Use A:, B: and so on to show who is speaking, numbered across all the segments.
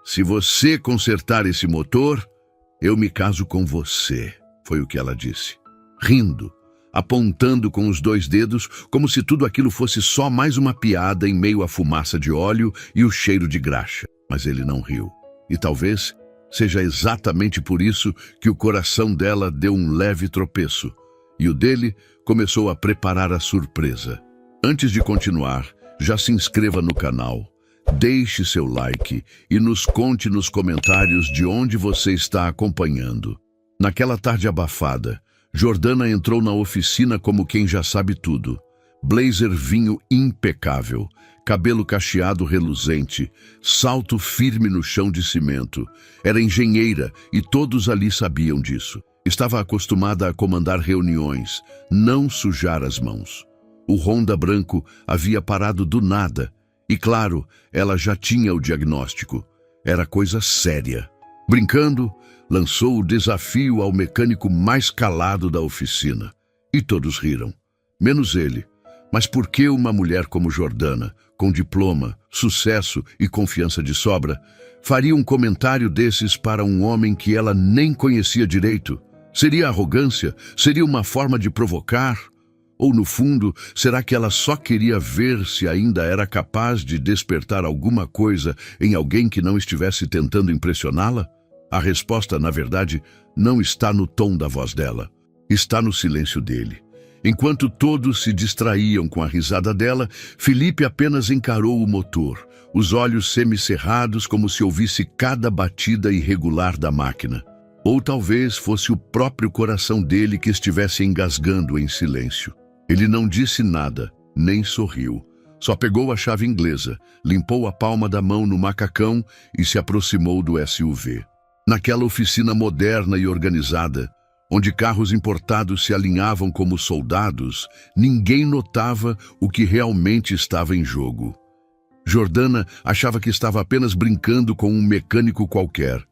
A: Se você consertar esse motor, eu me caso com você, foi o que ela disse, rindo, apontando com os 2 dedos como se tudo aquilo fosse só mais uma piada em meio à fumaça de óleo e o cheiro de graxa. Mas ele não riu. E talvez seja exatamente por isso que o coração dela deu um leve tropeço, e o dele começou a preparar a surpresa. Antes de continuar, já se inscreva no canal, deixe seu like e nos conte nos comentários de onde você está acompanhando. Naquela tarde abafada, Jordana entrou na oficina como quem já sabe tudo. Blazer vinho impecável, cabelo cacheado reluzente, salto firme no chão de cimento. Era engenheira e todos ali sabiam disso. Estava acostumada a comandar reuniões, não sujar as mãos. O Honda branco havia parado do nada e, claro, ela já tinha o diagnóstico. Era coisa séria. Brincando, lançou o desafio ao mecânico mais calado da oficina. E todos riram, menos ele. Mas por que uma mulher como Jordana, com diploma, sucesso e confiança de sobra, faria um comentário desses para um homem que ela nem conhecia direito? Seria arrogância? Seria uma forma de provocar? Ou, no fundo, será que ela só queria ver se ainda era capaz de despertar alguma coisa em alguém que não estivesse tentando impressioná-la? A resposta, na verdade, não está no tom da voz dela. Está no silêncio dele. Enquanto todos se distraíam com a risada dela, Felipe apenas encarou o motor, os olhos semicerrados como se ouvisse cada batida irregular da máquina. Ou talvez fosse o próprio coração dele que estivesse engasgando em silêncio. Ele não disse nada, nem sorriu. Só pegou a chave inglesa, limpou a palma da mão no macacão e se aproximou do SUV. Naquela oficina moderna e organizada, onde carros importados se alinhavam como soldados, ninguém notava o que realmente estava em jogo. Jordana achava que estava apenas brincando com um mecânico qualquer,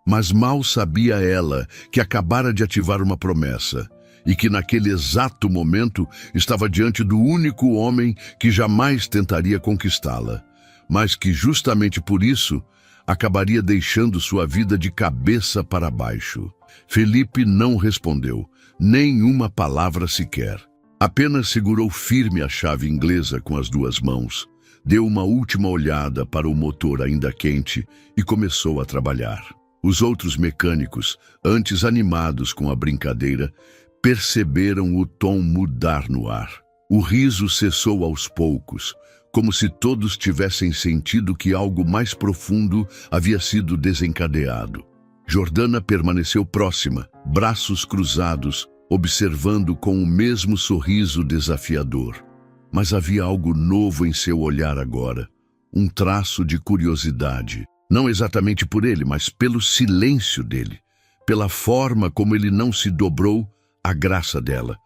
A: mas mal sabia ela que acabara de ativar uma promessa e que naquele exato momento estava diante do único homem que jamais tentaria conquistá-la, mas que justamente por isso acabaria deixando sua vida de cabeça para baixo. Felipe não respondeu, nem uma palavra sequer. Apenas segurou firme a chave inglesa com as 2 mãos, deu uma última olhada para o motor ainda quente e começou a trabalhar. Os outros mecânicos, antes animados com a brincadeira, perceberam o tom mudar no ar. O riso cessou aos poucos, como se todos tivessem sentido que algo mais profundo havia sido desencadeado. Jordana permaneceu próxima, braços cruzados, observando com o mesmo sorriso desafiador. Mas havia algo novo em seu olhar agora, um traço de curiosidade. Não exatamente por ele, mas pelo silêncio dele, pela forma como ele não se dobrou à graça dela.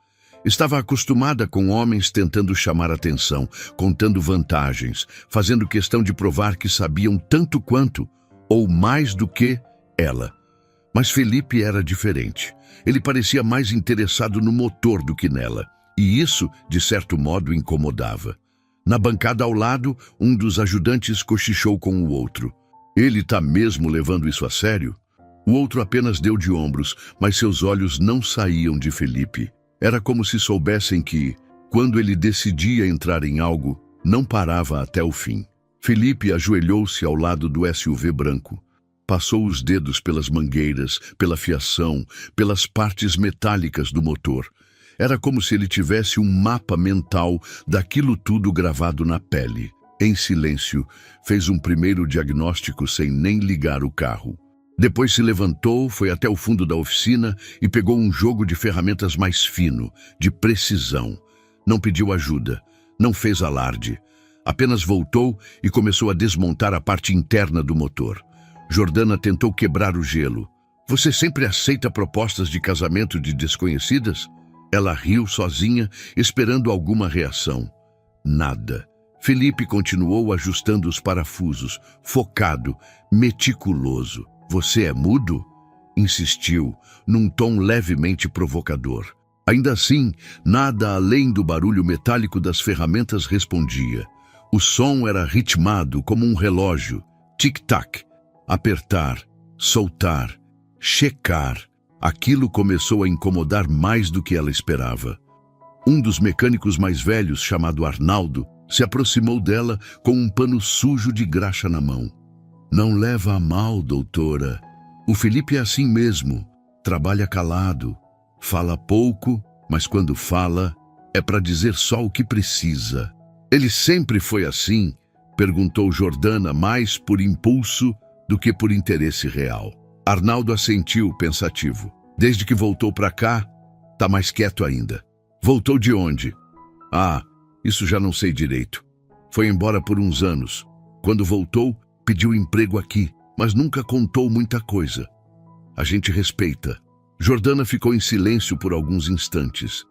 A: Estava acostumada com homens tentando chamar atenção, contando vantagens, fazendo questão de provar que sabiam tanto quanto, ou mais do que, ela. Mas Felipe era diferente. Ele parecia mais interessado no motor do que nela, e isso, de certo modo, incomodava. Na bancada ao lado, um dos ajudantes cochichou com o outro. Ele tá mesmo levando isso a sério? O outro apenas deu de ombros, mas seus olhos não saíam de Felipe. Era como se soubessem que, quando ele decidia entrar em algo, não parava até o fim. Felipe ajoelhou-se ao lado do SUV branco. Passou os dedos pelas mangueiras, pela fiação, pelas partes metálicas do motor. Era como se ele tivesse um mapa mental daquilo tudo gravado na pele. Em silêncio, fez um primeiro diagnóstico sem nem ligar o carro. Depois se levantou, foi até o fundo da oficina e pegou um jogo de ferramentas mais fino, de precisão. Não pediu ajuda, não fez alarde. Apenas voltou e começou a desmontar a parte interna do motor. Jordana tentou quebrar o gelo. Você sempre aceita propostas de casamento de desconhecidas? Ela riu sozinha, esperando alguma reação. Nada. Felipe continuou ajustando os parafusos, focado, meticuloso. Você é mudo? Insistiu, num tom levemente provocador. Ainda assim, nada além do barulho metálico das ferramentas respondia. O som era ritmado como um relógio. Tic-tac. Apertar, soltar, checar. Aquilo começou a incomodar mais do que ela esperava. Um dos mecânicos mais velhos, chamado Arnaldo, se aproximou dela com um pano sujo de graxa na mão. Não leva a mal, doutora. O Felipe é assim mesmo. Trabalha calado. Fala pouco, mas quando fala, é para dizer só o que precisa. Ele sempre foi assim? Perguntou Jordana, mais por impulso do que por interesse real. Arnaldo assentiu, pensativo. Desde que voltou para cá, tá mais quieto ainda. Voltou de onde? Ah, isso já não sei direito. Foi embora por uns anos. Quando voltou, pediu emprego aqui, mas nunca contou muita coisa. A gente respeita. Jordana ficou em silêncio por alguns instantes.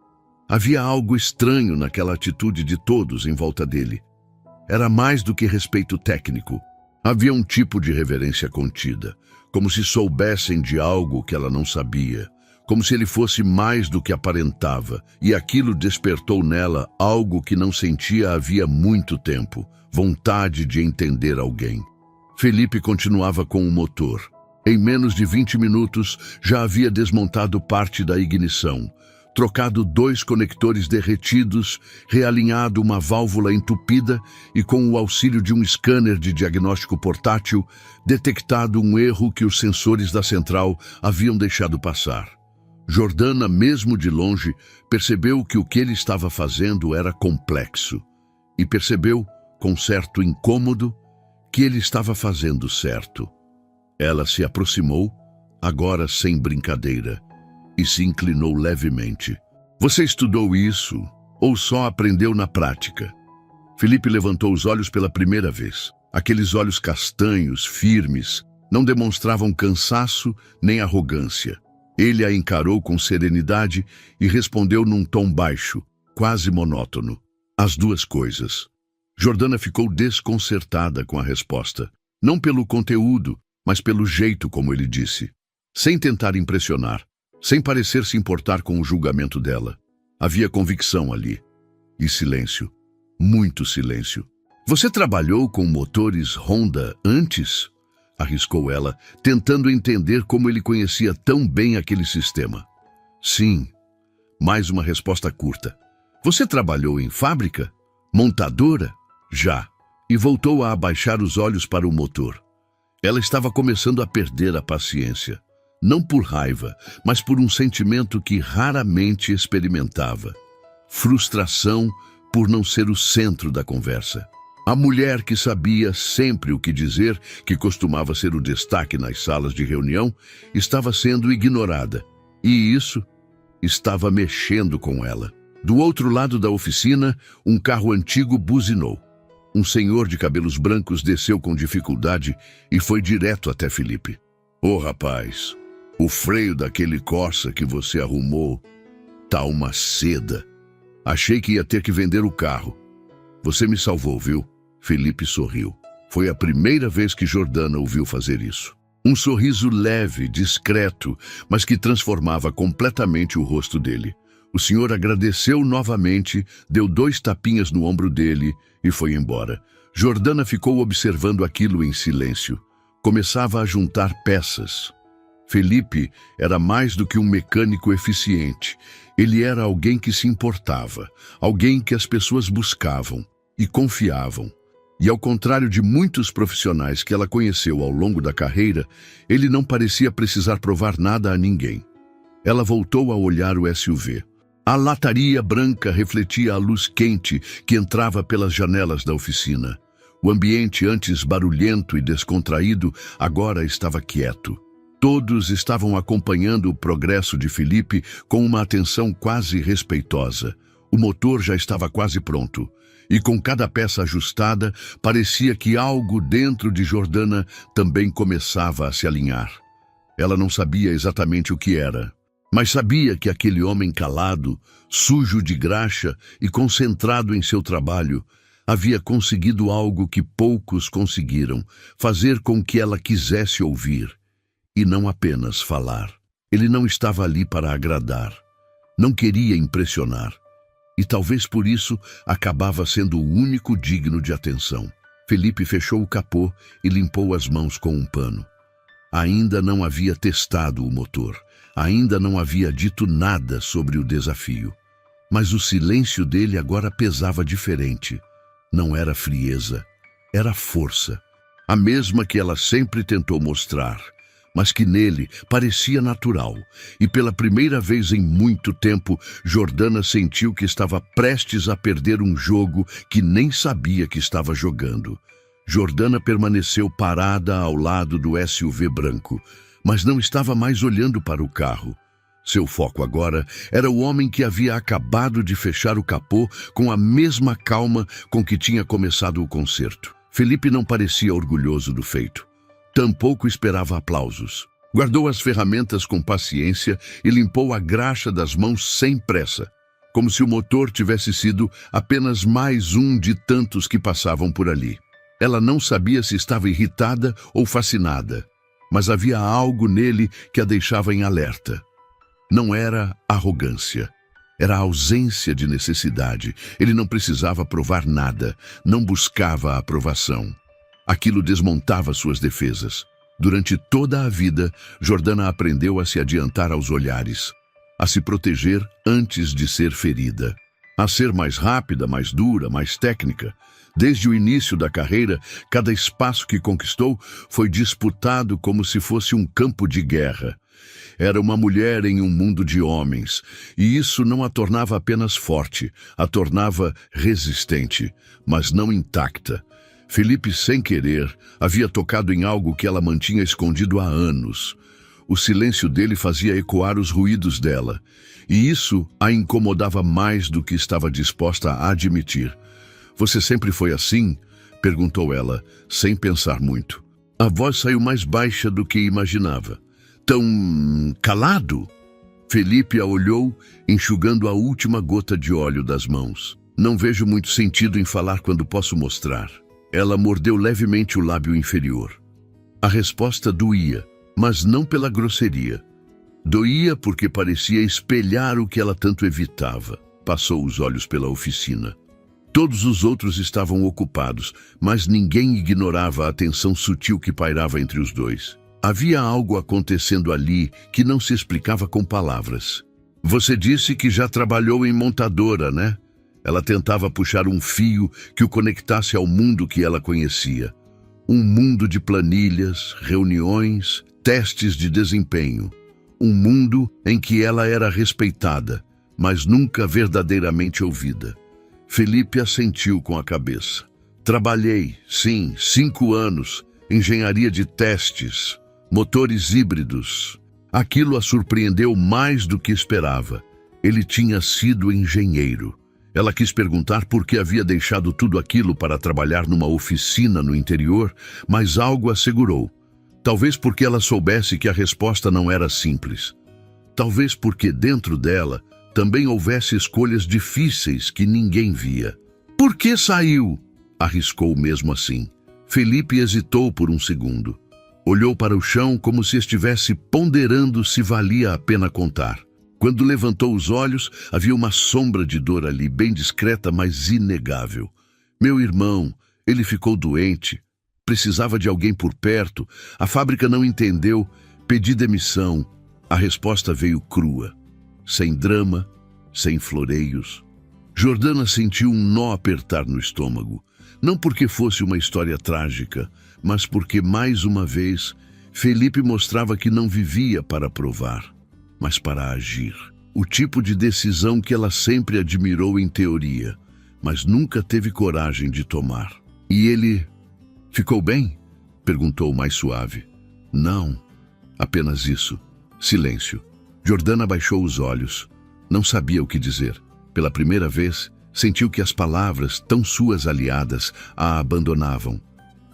A: Havia algo estranho naquela atitude de todos em volta dele. Era mais do que respeito técnico. Havia um tipo de reverência contida, como se soubessem de algo que ela não sabia, como se ele fosse mais do que aparentava, e aquilo despertou nela algo que não sentia havia muito tempo, vontade de entender alguém. Felipe continuava com o motor. Em menos de 20 minutos, já havia desmontado parte da ignição, trocado 2 conectores derretidos, realinhado uma válvula entupida e, com o auxílio de um scanner de diagnóstico portátil, detectado um erro que os sensores da central haviam deixado passar. Jordana, mesmo de longe, percebeu que o que ele estava fazendo era complexo e percebeu, com certo incômodo, que ele estava fazendo certo. Ela se aproximou, agora sem brincadeira, e se inclinou levemente. Você estudou isso ou só aprendeu na prática? Felipe levantou os olhos pela primeira vez. Aqueles olhos castanhos, firmes, não demonstravam cansaço nem arrogância. Ele a encarou com serenidade e respondeu num tom baixo, quase monótono. As 2 coisas. Jordana ficou desconcertada com a resposta. Não pelo conteúdo, mas pelo jeito como ele disse. Sem tentar impressionar, sem parecer se importar com o julgamento dela. Havia convicção ali. E silêncio. Muito silêncio. Você trabalhou com motores Honda antes? Arriscou ela, tentando entender como ele conhecia tão bem aquele sistema. Sim. Mais uma resposta curta. Você trabalhou em fábrica? Montadora? Já. E voltou a abaixar os olhos para o motor. Ela estava começando a perder a paciência. Não por raiva, mas por um sentimento que raramente experimentava. Frustração por não ser o centro da conversa. A mulher que sabia sempre o que dizer, que costumava ser o destaque nas salas de reunião, estava sendo ignorada. E isso estava mexendo com ela. Do outro lado da oficina, um carro antigo buzinou. Um senhor de cabelos brancos desceu com dificuldade e foi direto até Felipe. Ô rapaz, o freio daquele Corsa que você arrumou tá uma seda. Achei que ia ter que vender o carro. Você me salvou, viu? Felipe sorriu. Foi a primeira vez que Jordana ouviu fazer isso. Um sorriso leve, discreto, mas que transformava completamente o rosto dele. O senhor agradeceu novamente, deu 2 tapinhas no ombro dele e foi embora. Jordana ficou observando aquilo em silêncio. Começava a juntar peças. Felipe era mais do que um mecânico eficiente. Ele era alguém que se importava, alguém que as pessoas buscavam e confiavam. E ao contrário de muitos profissionais que ela conheceu ao longo da carreira, ele não parecia precisar provar nada a ninguém. Ela voltou a olhar o SUV. A lataria branca refletia a luz quente que entrava pelas janelas da oficina. O ambiente, antes barulhento e descontraído, agora estava quieto. Todos estavam acompanhando o progresso de Felipe com uma atenção quase respeitosa. O motor já estava quase pronto. E com cada peça ajustada, parecia que algo dentro de Jordana também começava a se alinhar. Ela não sabia exatamente o que era, mas sabia que aquele homem calado, sujo de graxa e concentrado em seu trabalho, havia conseguido algo que poucos conseguiram, fazer com que ela quisesse ouvir, e não apenas falar. Ele não estava ali para agradar, não queria impressionar. E talvez por isso acabava sendo o único digno de atenção. Felipe fechou o capô e limpou as mãos com um pano. Ainda não havia testado o motor. Ainda não havia dito nada sobre o desafio. Mas o silêncio dele agora pesava diferente. Não era frieza, era força. A mesma que ela sempre tentou mostrar, mas que nele parecia natural. E pela primeira vez em muito tempo, Jordana sentiu que estava prestes a perder um jogo que nem sabia que estava jogando. Jordana permaneceu parada ao lado do SUV branco, mas não estava mais olhando para o carro. Seu foco agora era o homem que havia acabado de fechar o capô com a mesma calma com que tinha começado o concerto. Felipe não parecia orgulhoso do feito. Tampouco esperava aplausos. Guardou as ferramentas com paciência e limpou a graxa das mãos sem pressa, como se o motor tivesse sido apenas mais um de tantos que passavam por ali. Ela não sabia se estava irritada ou fascinada, mas havia algo nele que a deixava em alerta. Não era arrogância, era a ausência de necessidade. Ele não precisava provar nada, não buscava a aprovação. Aquilo desmontava suas defesas. Durante toda a vida, Jordana aprendeu a se adiantar aos olhares, a se proteger antes de ser ferida, a ser mais rápida, mais dura, mais técnica. Desde o início da carreira, cada espaço que conquistou foi disputado como se fosse um campo de guerra. Era uma mulher em um mundo de homens, e isso não a tornava apenas forte, a tornava resistente, mas não intacta. Felipe, sem querer, havia tocado em algo que ela mantinha escondido há anos. O silêncio dele fazia ecoar os ruídos dela, e isso a incomodava mais do que estava disposta a admitir. "Você sempre foi assim?" perguntou ela, sem pensar muito. A voz saiu mais baixa do que imaginava. "Tão calado?" Felipe a olhou, enxugando a última gota de óleo das mãos. "Não vejo muito sentido em falar quando posso mostrar." Ela mordeu levemente o lábio inferior. A resposta doía, mas não pela grosseria. Doía porque parecia espelhar o que ela tanto evitava. Passou os olhos pela oficina. Todos os outros estavam ocupados, mas ninguém ignorava a tensão sutil que pairava entre os dois. Havia algo acontecendo ali que não se explicava com palavras. "Você disse que já trabalhou em montadora, né?" Ela tentava puxar um fio que o conectasse ao mundo que ela conhecia. Um mundo de planilhas, reuniões, testes de desempenho. Um mundo em que ela era respeitada, mas nunca verdadeiramente ouvida. Felipe assentiu com a cabeça. "Trabalhei, sim, 5 anos, engenharia de testes, motores híbridos." Aquilo a surpreendeu mais do que esperava. Ele tinha sido engenheiro. Ela quis perguntar por que havia deixado tudo aquilo para trabalhar numa oficina no interior, mas algo a segurou. Talvez porque ela soubesse que a resposta não era simples. Talvez porque dentro dela também houvesse escolhas difíceis que ninguém via. "Por que saiu?" arriscou mesmo assim. Felipe hesitou por um segundo. Olhou para o chão como se estivesse ponderando se valia a pena contar. Quando levantou os olhos, havia uma sombra de dor ali, bem discreta, mas inegável. "Meu irmão, ele ficou doente. Precisava de alguém por perto. A fábrica não entendeu. Pedi demissão." A resposta veio crua. Sem drama, sem floreios. Jordana sentiu um nó apertar no estômago. Não porque fosse uma história trágica, mas porque, mais uma vez, Felipe mostrava que não vivia para provar, mas para agir. O tipo de decisão que ela sempre admirou em teoria, mas nunca teve coragem de tomar. "E ele ficou bem?" perguntou mais suave. "Não, apenas isso." Silêncio. Jordana baixou os olhos. Não sabia o que dizer. Pela primeira vez, sentiu que as palavras, tão suas aliadas, a abandonavam.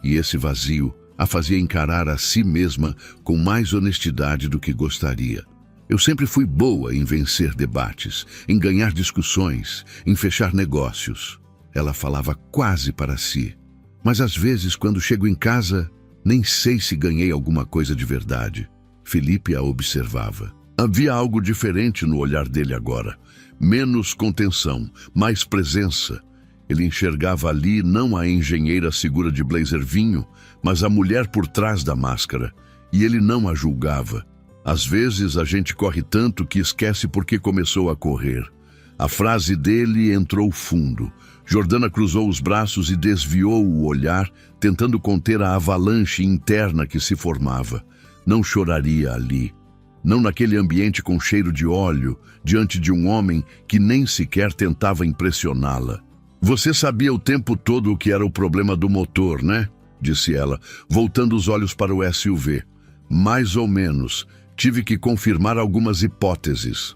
A: E esse vazio a fazia encarar a si mesma com mais honestidade do que gostaria. "Eu sempre fui boa em vencer debates, em ganhar discussões, em fechar negócios." Ela falava quase para si. "Mas às vezes, quando chego em casa, nem sei se ganhei alguma coisa de verdade." Felipe a observava. Havia algo diferente no olhar dele agora. Menos contenção, mais presença. Ele enxergava ali não a engenheira segura de blazer vinho, mas a mulher por trás da máscara, e ele não a julgava. Às vezes a gente corre tanto que esquece por que começou a correr. A frase dele entrou fundo. Jordana cruzou os braços e desviou o olhar, tentando conter a avalanche interna que se formava. Não choraria ali. Não naquele ambiente com cheiro de óleo, diante de um homem que nem sequer tentava impressioná-la. Você sabia o tempo todo o que era o problema do motor, né? Disse ela, voltando os olhos para o SUV. Mais ou menos. Tive que confirmar algumas hipóteses.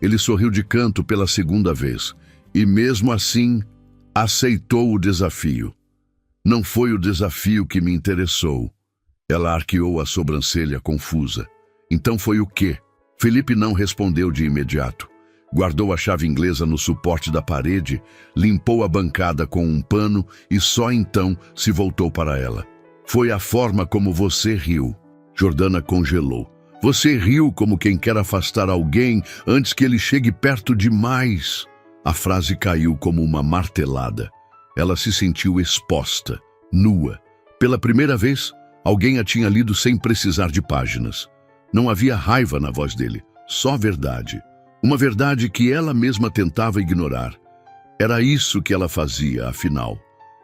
A: Ele sorriu de canto pela segunda vez. E mesmo assim, aceitou o desafio. Não foi o desafio que me interessou. Ela arqueou a sobrancelha confusa. Então foi o quê? Felipe não respondeu de imediato. Guardou a chave inglesa no suporte da parede, limpou a bancada com um pano e só então se voltou para ela. Foi a forma como você riu. Jordana congelou. Você riu como quem quer afastar alguém antes que ele chegue perto demais. A frase caiu como uma martelada. Ela se sentiu exposta, nua. Pela primeira vez, alguém a tinha lido sem precisar de páginas. Não havia raiva na voz dele, só verdade. Uma verdade que ela mesma tentava ignorar. Era isso que ela fazia, afinal.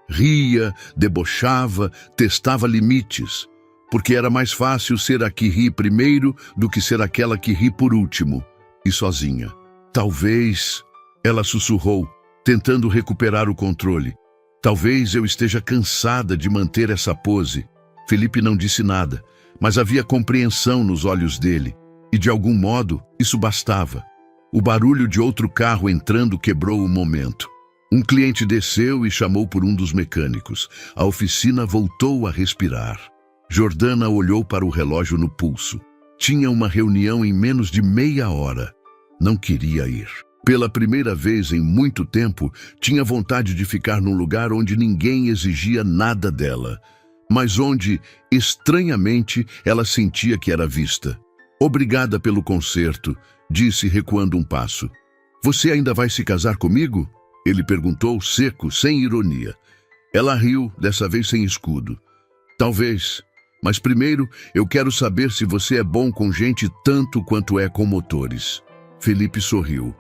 A: Ria, debochava, testava limites. Porque era mais fácil ser a que ri primeiro do que ser aquela que ri por último, e sozinha. Talvez, ela sussurrou, tentando recuperar o controle. Talvez eu esteja cansada de manter essa pose. Felipe não disse nada, mas havia compreensão nos olhos dele, e de algum modo isso bastava. O barulho de outro carro entrando quebrou o momento. Um cliente desceu e chamou por um dos mecânicos. A oficina voltou a respirar. Jordana olhou para o relógio no pulso. Tinha uma reunião em menos de meia hora. Não queria ir. Pela primeira vez em muito tempo, tinha vontade de ficar num lugar onde ninguém exigia nada dela, mas onde, estranhamente, ela sentia que era vista. Obrigada pelo concerto, disse recuando um passo. Você ainda vai se casar comigo? Ele perguntou, seco, sem ironia. Ela riu, dessa vez sem escudo. Talvez, mas primeiro eu quero saber se você é bom com gente tanto quanto é com motores. Felipe sorriu.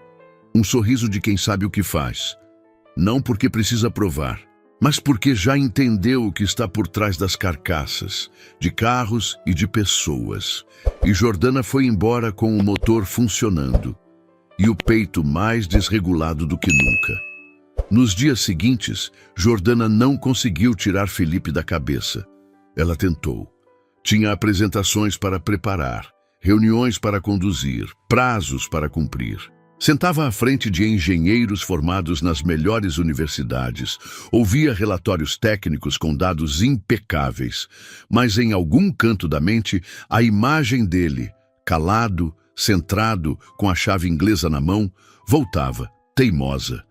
A: Um sorriso de quem sabe o que faz. Não porque precisa provar, mas porque já entendeu o que está por trás das carcaças, de carros e de pessoas. E Jordana foi embora com o motor funcionando e o peito mais desregulado do que nunca. Nos dias seguintes, Jordana não conseguiu tirar Felipe da cabeça. Ela tentou. Tinha apresentações para preparar, reuniões para conduzir, prazos para cumprir. Sentava à frente de engenheiros formados nas melhores universidades, ouvia relatórios técnicos com dados impecáveis, mas em algum canto da mente, a imagem dele, calado, centrado, com a chave inglesa na mão, voltava, teimosa.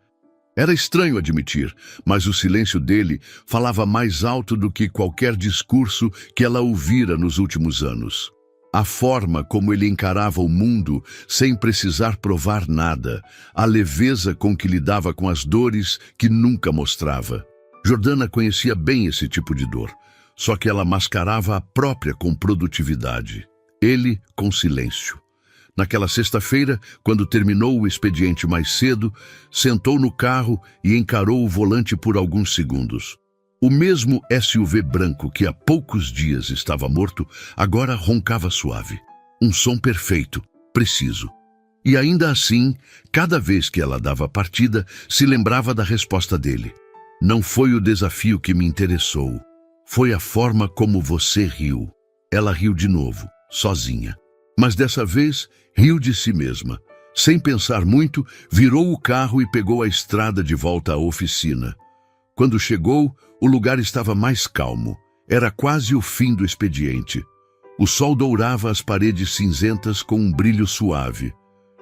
A: Era estranho admitir, mas o silêncio dele falava mais alto do que qualquer discurso que ela ouvira nos últimos anos. A forma como ele encarava o mundo sem precisar provar nada, a leveza com que lidava com as dores que nunca mostrava. Jordana conhecia bem esse tipo de dor, só que ela mascarava a própria com produtividade. Ele com silêncio. Naquela sexta-feira, quando terminou o expediente mais cedo, sentou no carro e encarou o volante por alguns segundos. O mesmo SUV branco que há poucos dias estava morto, agora roncava suave. Um som perfeito, preciso. E ainda assim, cada vez que ela dava partida, se lembrava da resposta dele. Não foi o desafio que me interessou. Foi a forma como você riu. Ela riu de novo, sozinha. Mas dessa vez, riu de si mesma. Sem pensar muito, virou o carro e pegou a estrada de volta à oficina. Quando chegou, o lugar estava mais calmo. Era quase o fim do expediente. O sol dourava as paredes cinzentas com um brilho suave.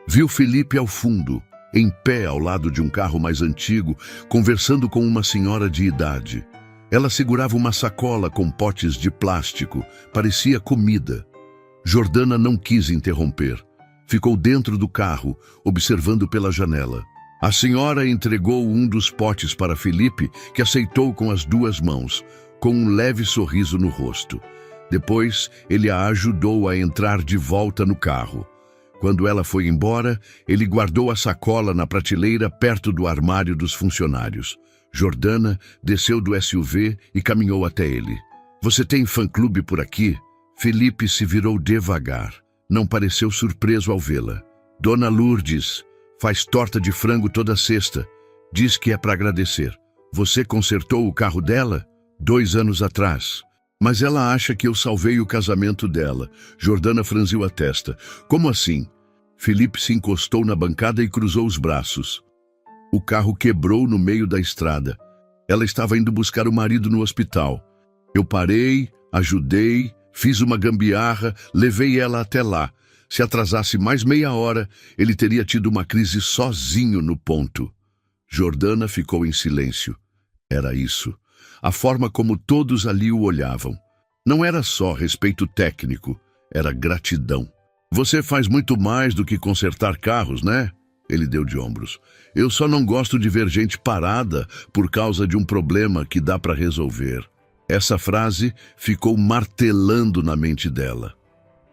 A: Viu Felipe ao fundo, em pé ao lado de um carro mais antigo, conversando com uma senhora de idade. Ela segurava uma sacola com potes de plástico. Parecia comida. Jordana não quis interromper. Ficou dentro do carro, observando pela janela. A senhora entregou um dos potes para Felipe, que aceitou com as duas mãos, com um leve sorriso no rosto. Depois, ele a ajudou a entrar de volta no carro. Quando ela foi embora, ele guardou a sacola na prateleira perto do armário dos funcionários. Jordana desceu do SUV e caminhou até ele. Você tem fã-clube por aqui? Felipe se virou devagar. Não pareceu surpreso ao vê-la. Dona Lourdes faz torta de frango toda sexta. Diz que é para agradecer. Você consertou o carro dela? 2 anos atrás. Mas ela acha que eu salvei o casamento dela. Jordana franziu a testa. Como assim? Felipe se encostou na bancada e cruzou os braços. O carro quebrou no meio da estrada. Ela estava indo buscar o marido no hospital. Eu parei, ajudei, fiz uma gambiarra, levei ela até lá. Se atrasasse mais meia hora, ele teria tido uma crise sozinho no ponto. Jordana ficou em silêncio. Era isso. A forma como todos ali o olhavam. Não era só respeito técnico, era gratidão. Você faz muito mais do que consertar carros, né? Ele deu de ombros. Eu só não gosto de ver gente parada por causa de um problema que dá para resolver. Essa frase ficou martelando na mente dela.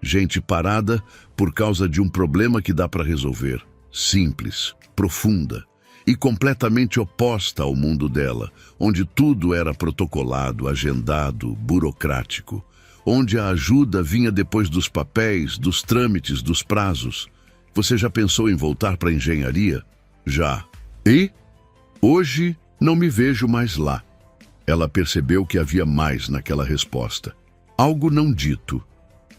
A: Gente parada por causa de um problema que dá para resolver. Simples, profunda e completamente oposta ao mundo dela, onde tudo era protocolado, agendado, burocrático, onde a ajuda vinha depois dos papéis, dos trâmites, dos prazos. Você já pensou em voltar para a engenharia? Já. E? Hoje não me vejo mais lá. Ela percebeu que havia mais naquela resposta. Algo não dito,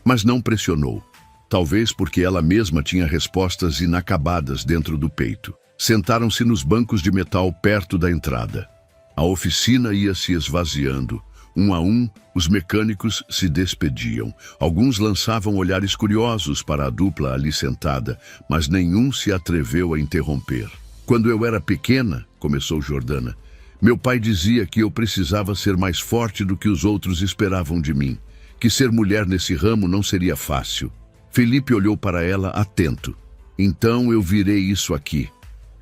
A: mas não pressionou. Talvez porque ela mesma tinha respostas inacabadas dentro do peito. Sentaram-se nos bancos de metal perto da entrada. A oficina ia se esvaziando. Um a um, os mecânicos se despediam. Alguns lançavam olhares curiosos para a dupla ali sentada, mas nenhum se atreveu a interromper. Quando eu era pequena, começou Jordana, meu pai dizia que eu precisava ser mais forte do que os outros esperavam de mim, que ser mulher nesse ramo não seria fácil. Felipe olhou para ela atento. Então eu virei isso aqui,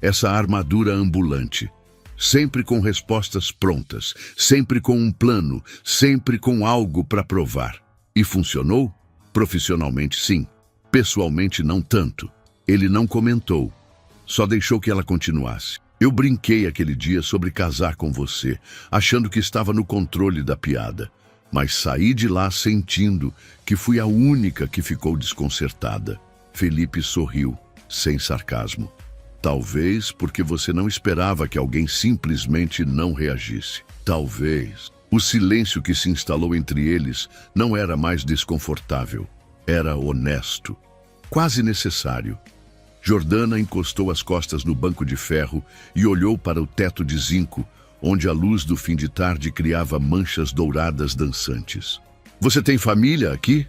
A: essa armadura ambulante. Sempre com respostas prontas, sempre com um plano, sempre com algo para provar. E funcionou? Profissionalmente, sim. Pessoalmente, não tanto. Ele não comentou, só deixou que ela continuasse. Eu brinquei aquele dia sobre casar com você, achando que estava no controle da piada. Mas saí de lá sentindo que fui a única que ficou desconcertada. Felipe sorriu, sem sarcasmo. Talvez porque você não esperava que alguém simplesmente não reagisse. Talvez. O silêncio que se instalou entre eles não era mais desconfortável. Era honesto. Quase necessário. Jordana encostou as costas no banco de ferro e olhou para o teto de zinco, onde a luz do fim de tarde criava manchas douradas dançantes. Você tem família aqui?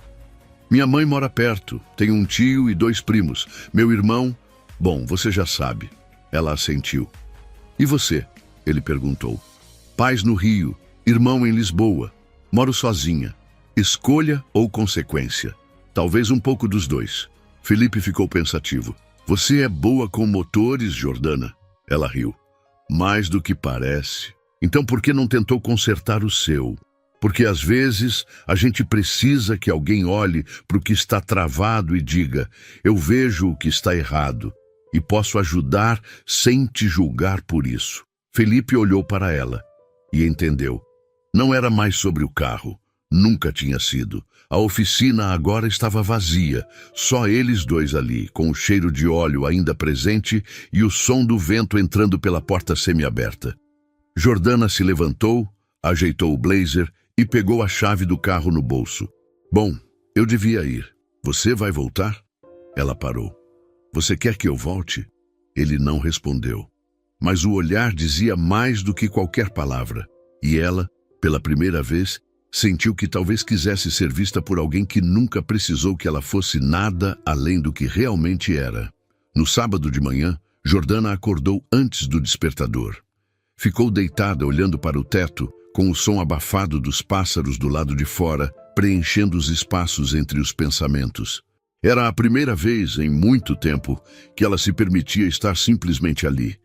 A: Minha mãe mora perto. Tenho um tio e 2 primos. Meu irmão... Bom, você já sabe. Ela assentiu. E você? Ele perguntou. Pais no Rio, irmão em Lisboa. Moro sozinha. Escolha ou consequência? Talvez um pouco dos dois. Felipe ficou pensativo. Você é boa com motores, Jordana? Ela riu. Mais do que parece. Então por que não tentou consertar o seu? Porque às vezes a gente precisa que alguém olhe para o que está travado e diga, eu vejo o que está errado e posso ajudar sem te julgar por isso. Felipe olhou para ela e entendeu. Não era mais sobre o carro. Nunca tinha sido. A oficina agora estava vazia, só eles dois ali, com o cheiro de óleo ainda presente e o som do vento entrando pela porta semiaberta. Jordana se levantou, ajeitou o blazer e pegou a chave do carro no bolso. Bom, eu devia ir. Você vai voltar? Ela parou. Você quer que eu volte? Ele não respondeu. Mas o olhar dizia mais do que qualquer palavra. E ela, pela primeira vez, sentiu que talvez quisesse ser vista por alguém que nunca precisou que ela fosse nada além do que realmente era. No sábado de manhã, Jordana acordou antes do despertador. Ficou deitada olhando para o teto, com o som abafado dos pássaros do lado de fora, preenchendo os espaços entre os pensamentos. Era a primeira vez em muito tempo que ela se permitia estar simplesmente ali,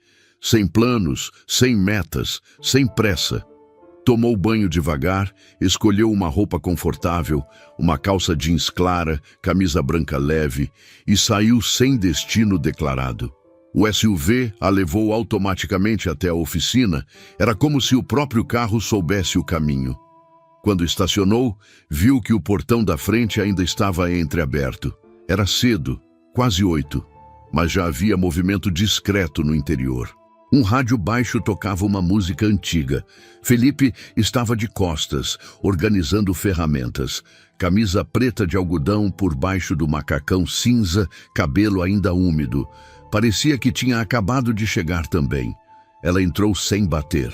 A: sem planos, sem metas, sem pressa. Tomou banho devagar, escolheu uma roupa confortável, uma calça jeans clara, camisa branca leve e saiu sem destino declarado. O SUV a levou automaticamente até a oficina, era como se o próprio carro soubesse o caminho. Quando estacionou, viu que o portão da frente ainda estava entreaberto. Era cedo, quase 8, mas já havia movimento discreto no interior. Um rádio baixo tocava uma música antiga. Felipe estava de costas, organizando ferramentas. Camisa preta de algodão por baixo do macacão cinza, cabelo ainda úmido. Parecia que tinha acabado de chegar também. Ela entrou sem bater.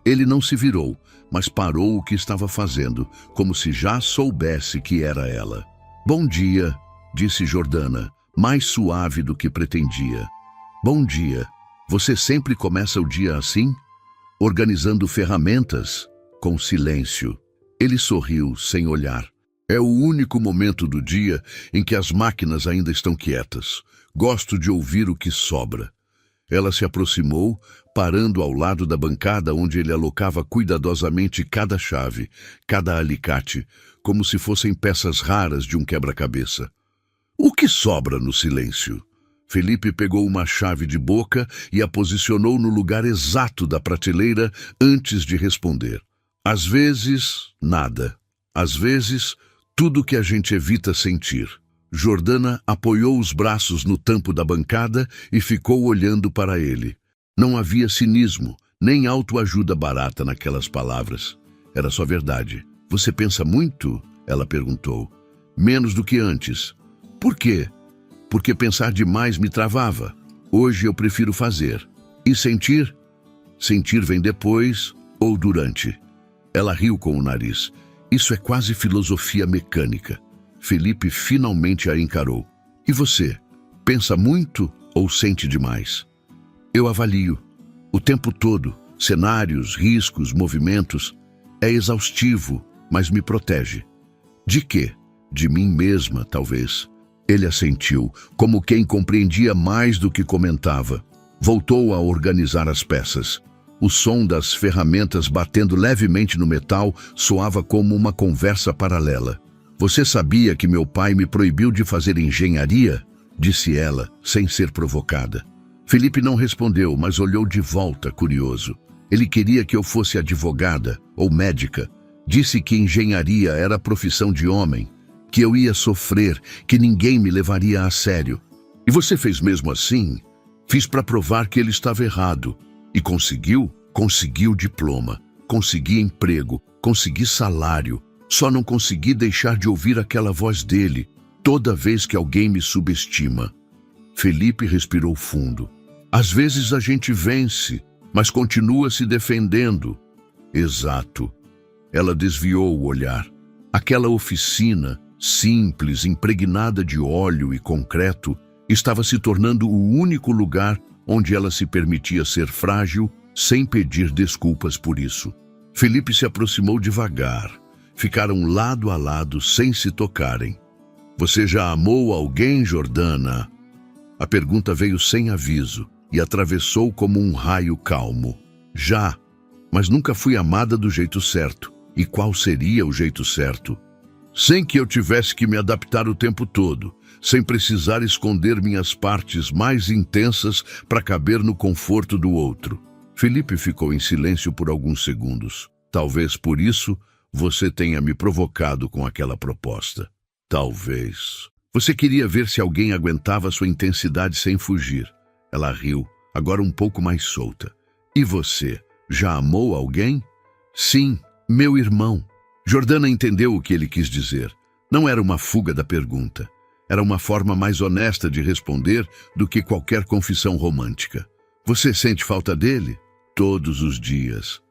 A: Ele não se virou, mas parou o que estava fazendo, como se já soubesse que era ela. "Bom dia", disse Jordana, mais suave do que pretendia. "Bom dia. Você sempre começa o dia assim? Organizando ferramentas?" Com silêncio. Ele sorriu, sem olhar. "É o único momento do dia em que as máquinas ainda estão quietas. Gosto de ouvir o que sobra." Ela se aproximou, parando ao lado da bancada onde ele alocava cuidadosamente cada chave, cada alicate, como se fossem peças raras de um quebra-cabeça. "O que sobra no silêncio?" Felipe pegou uma chave de boca e a posicionou no lugar exato da prateleira antes de responder. "Às vezes, nada. Às vezes, tudo que a gente evita sentir." Jordana apoiou os braços no tampo da bancada e ficou olhando para ele. Não havia cinismo, nem autoajuda barata naquelas palavras. Era só verdade. "Você pensa muito?" ela perguntou. "Menos do que antes." "Por quê?" "Porque pensar demais me travava. Hoje eu prefiro fazer." "E sentir?" "Sentir vem depois ou durante." Ela riu com o nariz. "Isso é quase filosofia mecânica." Felipe finalmente a encarou. "E você? Pensa muito ou sente demais?" "Eu avalio. O tempo todo. Cenários, riscos, movimentos. É exaustivo, mas me protege." "De quê?" "De mim mesma, talvez." Ele assentiu, como quem compreendia mais do que comentava. Voltou a organizar as peças. O som das ferramentas batendo levemente no metal soava como uma conversa paralela. "Você sabia que meu pai me proibiu de fazer engenharia?" disse ela, sem ser provocada. Felipe não respondeu, mas olhou de volta, curioso. Ele queria que eu fosse advogada ou médica. Disse que engenharia era profissão de homem, que eu ia sofrer, que ninguém me levaria a sério. "E você fez mesmo assim?" "Fiz para provar que ele estava errado." "E conseguiu?" "Consegui o diploma, consegui emprego, consegui salário. Só não consegui deixar de ouvir aquela voz dele, toda vez que alguém me subestima." Felipe respirou fundo. "Às vezes a gente vence, mas continua se defendendo." "Exato." Ela desviou o olhar. Aquela oficina, simples, impregnada de óleo e concreto, estava se tornando o único lugar onde ela se permitia ser frágil sem pedir desculpas por isso. Felipe se aproximou devagar. Ficaram lado a lado sem se tocarem. "Você já amou alguém, Jordana?" A pergunta veio sem aviso e atravessou como um raio calmo. "Já, mas nunca fui amada do jeito certo." "E qual seria o jeito certo?" "Sem que eu tivesse que me adaptar o tempo todo, sem precisar esconder minhas partes mais intensas para caber no conforto do outro." Felipe ficou em silêncio por alguns segundos. "Talvez por isso você tenha me provocado com aquela proposta." "Talvez. Você queria ver se alguém aguentava sua intensidade sem fugir." Ela riu, agora um pouco mais solta. "E você, já amou alguém?" "Sim, meu irmão." Jordana entendeu o que ele quis dizer. Não era uma fuga da pergunta. Era uma forma mais honesta de responder do que qualquer confissão romântica. "Você sente falta dele?" "Todos os dias."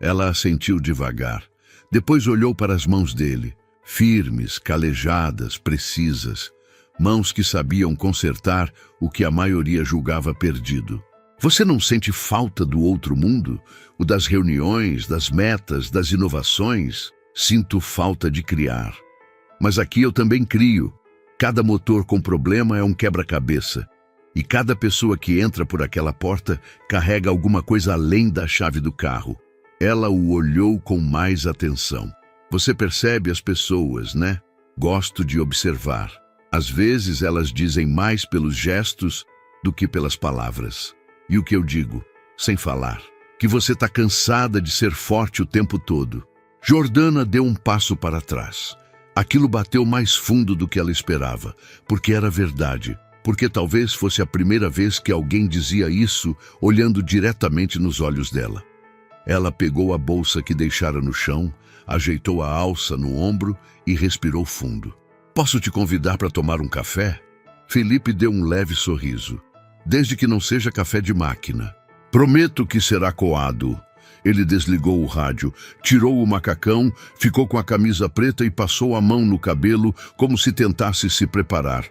A: Ela assentiu devagar. Depois olhou para as mãos dele, firmes, calejadas, precisas. Mãos que sabiam consertar o que a maioria julgava perdido. "Você não sente falta do outro mundo? O das reuniões, das metas, das inovações?" "Sinto falta de criar. Mas aqui eu também crio. Cada motor com problema é um quebra-cabeça. E cada pessoa que entra por aquela porta carrega alguma coisa além da chave do carro. Ela o olhou com mais atenção. Você percebe as pessoas, né? Gosto de observar. Às vezes elas dizem mais pelos gestos do que pelas palavras. E o que eu digo, sem falar? Que você está cansada de ser forte o tempo todo. Jordana deu um passo para trás. Aquilo bateu mais fundo do que ela esperava, porque era verdade. Porque talvez fosse a primeira vez que alguém dizia isso olhando diretamente nos olhos dela. Ela pegou a bolsa que deixara no chão, ajeitou a alça no ombro e respirou fundo. Posso te convidar para tomar um café? Felipe deu um leve sorriso. Desde que não seja café de máquina. Prometo que será coado. Ele desligou o rádio, tirou o macacão, ficou com a camisa preta e passou a mão no cabelo como se tentasse se preparar.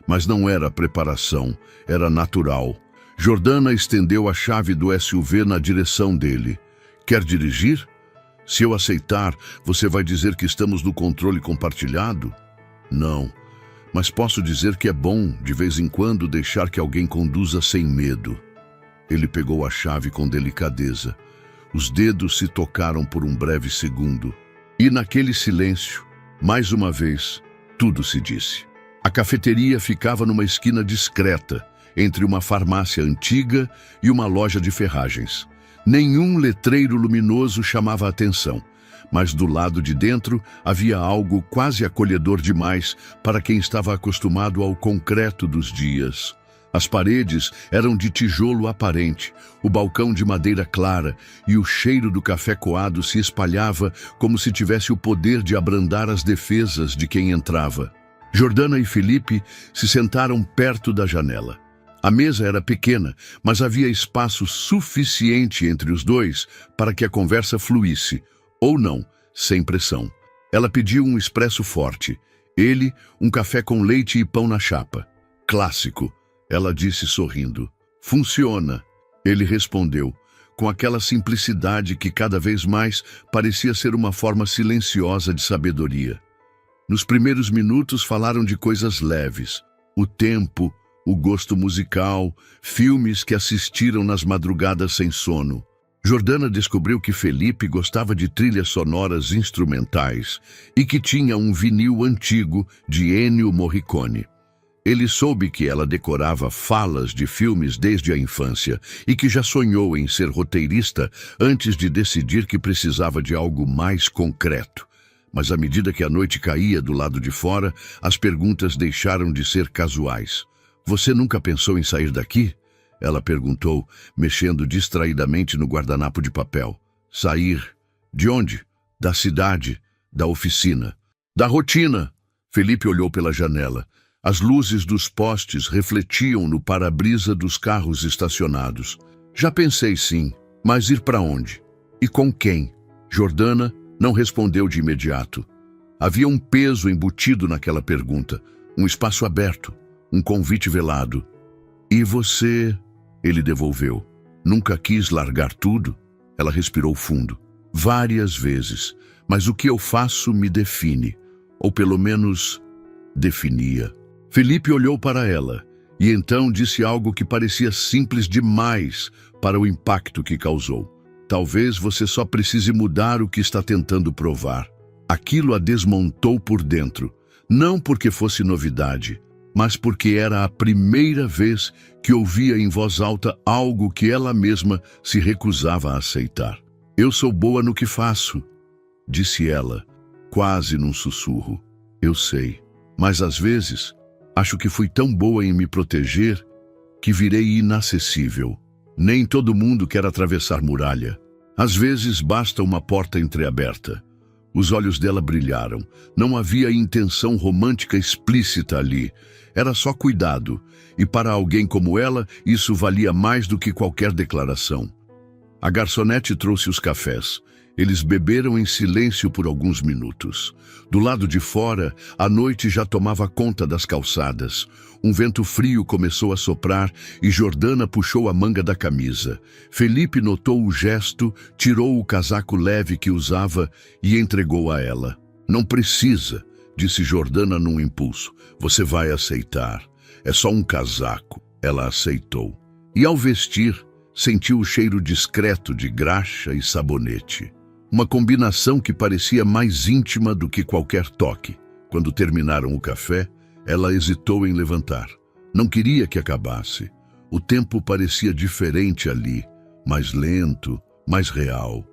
A: Mas não era preparação, era natural. Jordana estendeu a chave do SUV na direção dele. Quer dirigir? Se eu aceitar, você vai dizer que estamos no controle compartilhado? Não, mas posso dizer que é bom, de vez em quando, deixar que alguém conduza sem medo. Ele pegou a chave com delicadeza. Os dedos se tocaram por um breve segundo. E naquele silêncio, mais uma vez, tudo se disse. A cafeteria ficava numa esquina discreta, entre uma farmácia antiga e uma loja de ferragens. Nenhum letreiro luminoso chamava a atenção, mas do lado de dentro havia algo quase acolhedor demais para quem estava acostumado ao concreto dos dias. As paredes eram de tijolo aparente, o balcão de madeira clara e o cheiro do café coado se espalhava como se tivesse o poder de abrandar as defesas de quem entrava. Jordana e Felipe se sentaram perto da janela. A mesa era pequena, mas havia espaço suficiente entre os dois para que a conversa fluísse, ou não, sem pressão. Ela pediu um expresso forte, ele um café com leite e pão na chapa. Clássico, ela disse sorrindo. Funciona, ele respondeu, com aquela simplicidade que cada vez mais parecia ser uma forma silenciosa de sabedoria. Nos primeiros minutos falaram de coisas leves, o tempo, o gosto musical, filmes que assistiram nas madrugadas sem sono. Jordana descobriu que Felipe gostava de trilhas sonoras instrumentais e que tinha um vinil antigo de Ennio Morricone. Ele soube que ela decorava falas de filmes desde a infância e que já sonhou em ser roteirista antes de decidir que precisava de algo mais concreto. Mas à medida que a noite caía do lado de fora, as perguntas deixaram de ser casuais. Você nunca pensou em sair daqui? Ela perguntou, mexendo distraidamente no guardanapo de papel. Sair? De onde? Da cidade, da oficina. Da rotina. Felipe olhou pela janela. As luzes dos postes refletiam no para-brisa dos carros estacionados. Já pensei sim, mas ir para onde? E com quem? Jordana não respondeu de imediato. Havia um peso embutido naquela pergunta, um espaço aberto, um convite velado. E você? Ele devolveu. Nunca quis largar tudo? Ela respirou fundo. Várias vezes, mas o que eu faço me define, ou pelo menos definia. Felipe olhou para ela e então disse algo que parecia simples demais para o impacto que causou. Talvez você só precise mudar o que está tentando provar. Aquilo a desmontou por dentro, não porque fosse novidade, mas porque era a primeira vez que ouvia em voz alta algo que ela mesma se recusava a aceitar. Eu sou boa no que faço, disse ela, quase num sussurro. Eu sei, mas às vezes acho que fui tão boa em me proteger que virei inacessível. Nem todo mundo quer atravessar muralha. Às vezes basta uma porta entreaberta. Os olhos dela brilharam. Não havia intenção romântica explícita ali. Era só cuidado. E para alguém como ela, isso valia mais do que qualquer declaração. A garçonete trouxe os cafés. Eles beberam em silêncio por alguns minutos. Do lado de fora, a noite já tomava conta das calçadas. Um vento frio começou a soprar e Jordana puxou a manga da camisa. Felipe notou o gesto, tirou o casaco leve que usava e entregou a ela. Não precisa, disse Jordana num impulso. Você vai aceitar. É só um casaco. Ela aceitou. E ao vestir, sentiu o cheiro discreto de graxa e sabonete. Uma combinação que parecia mais íntima do que qualquer toque. Quando terminaram o café, ela hesitou em levantar. Não queria que acabasse. O tempo parecia diferente ali, mais lento, mais real.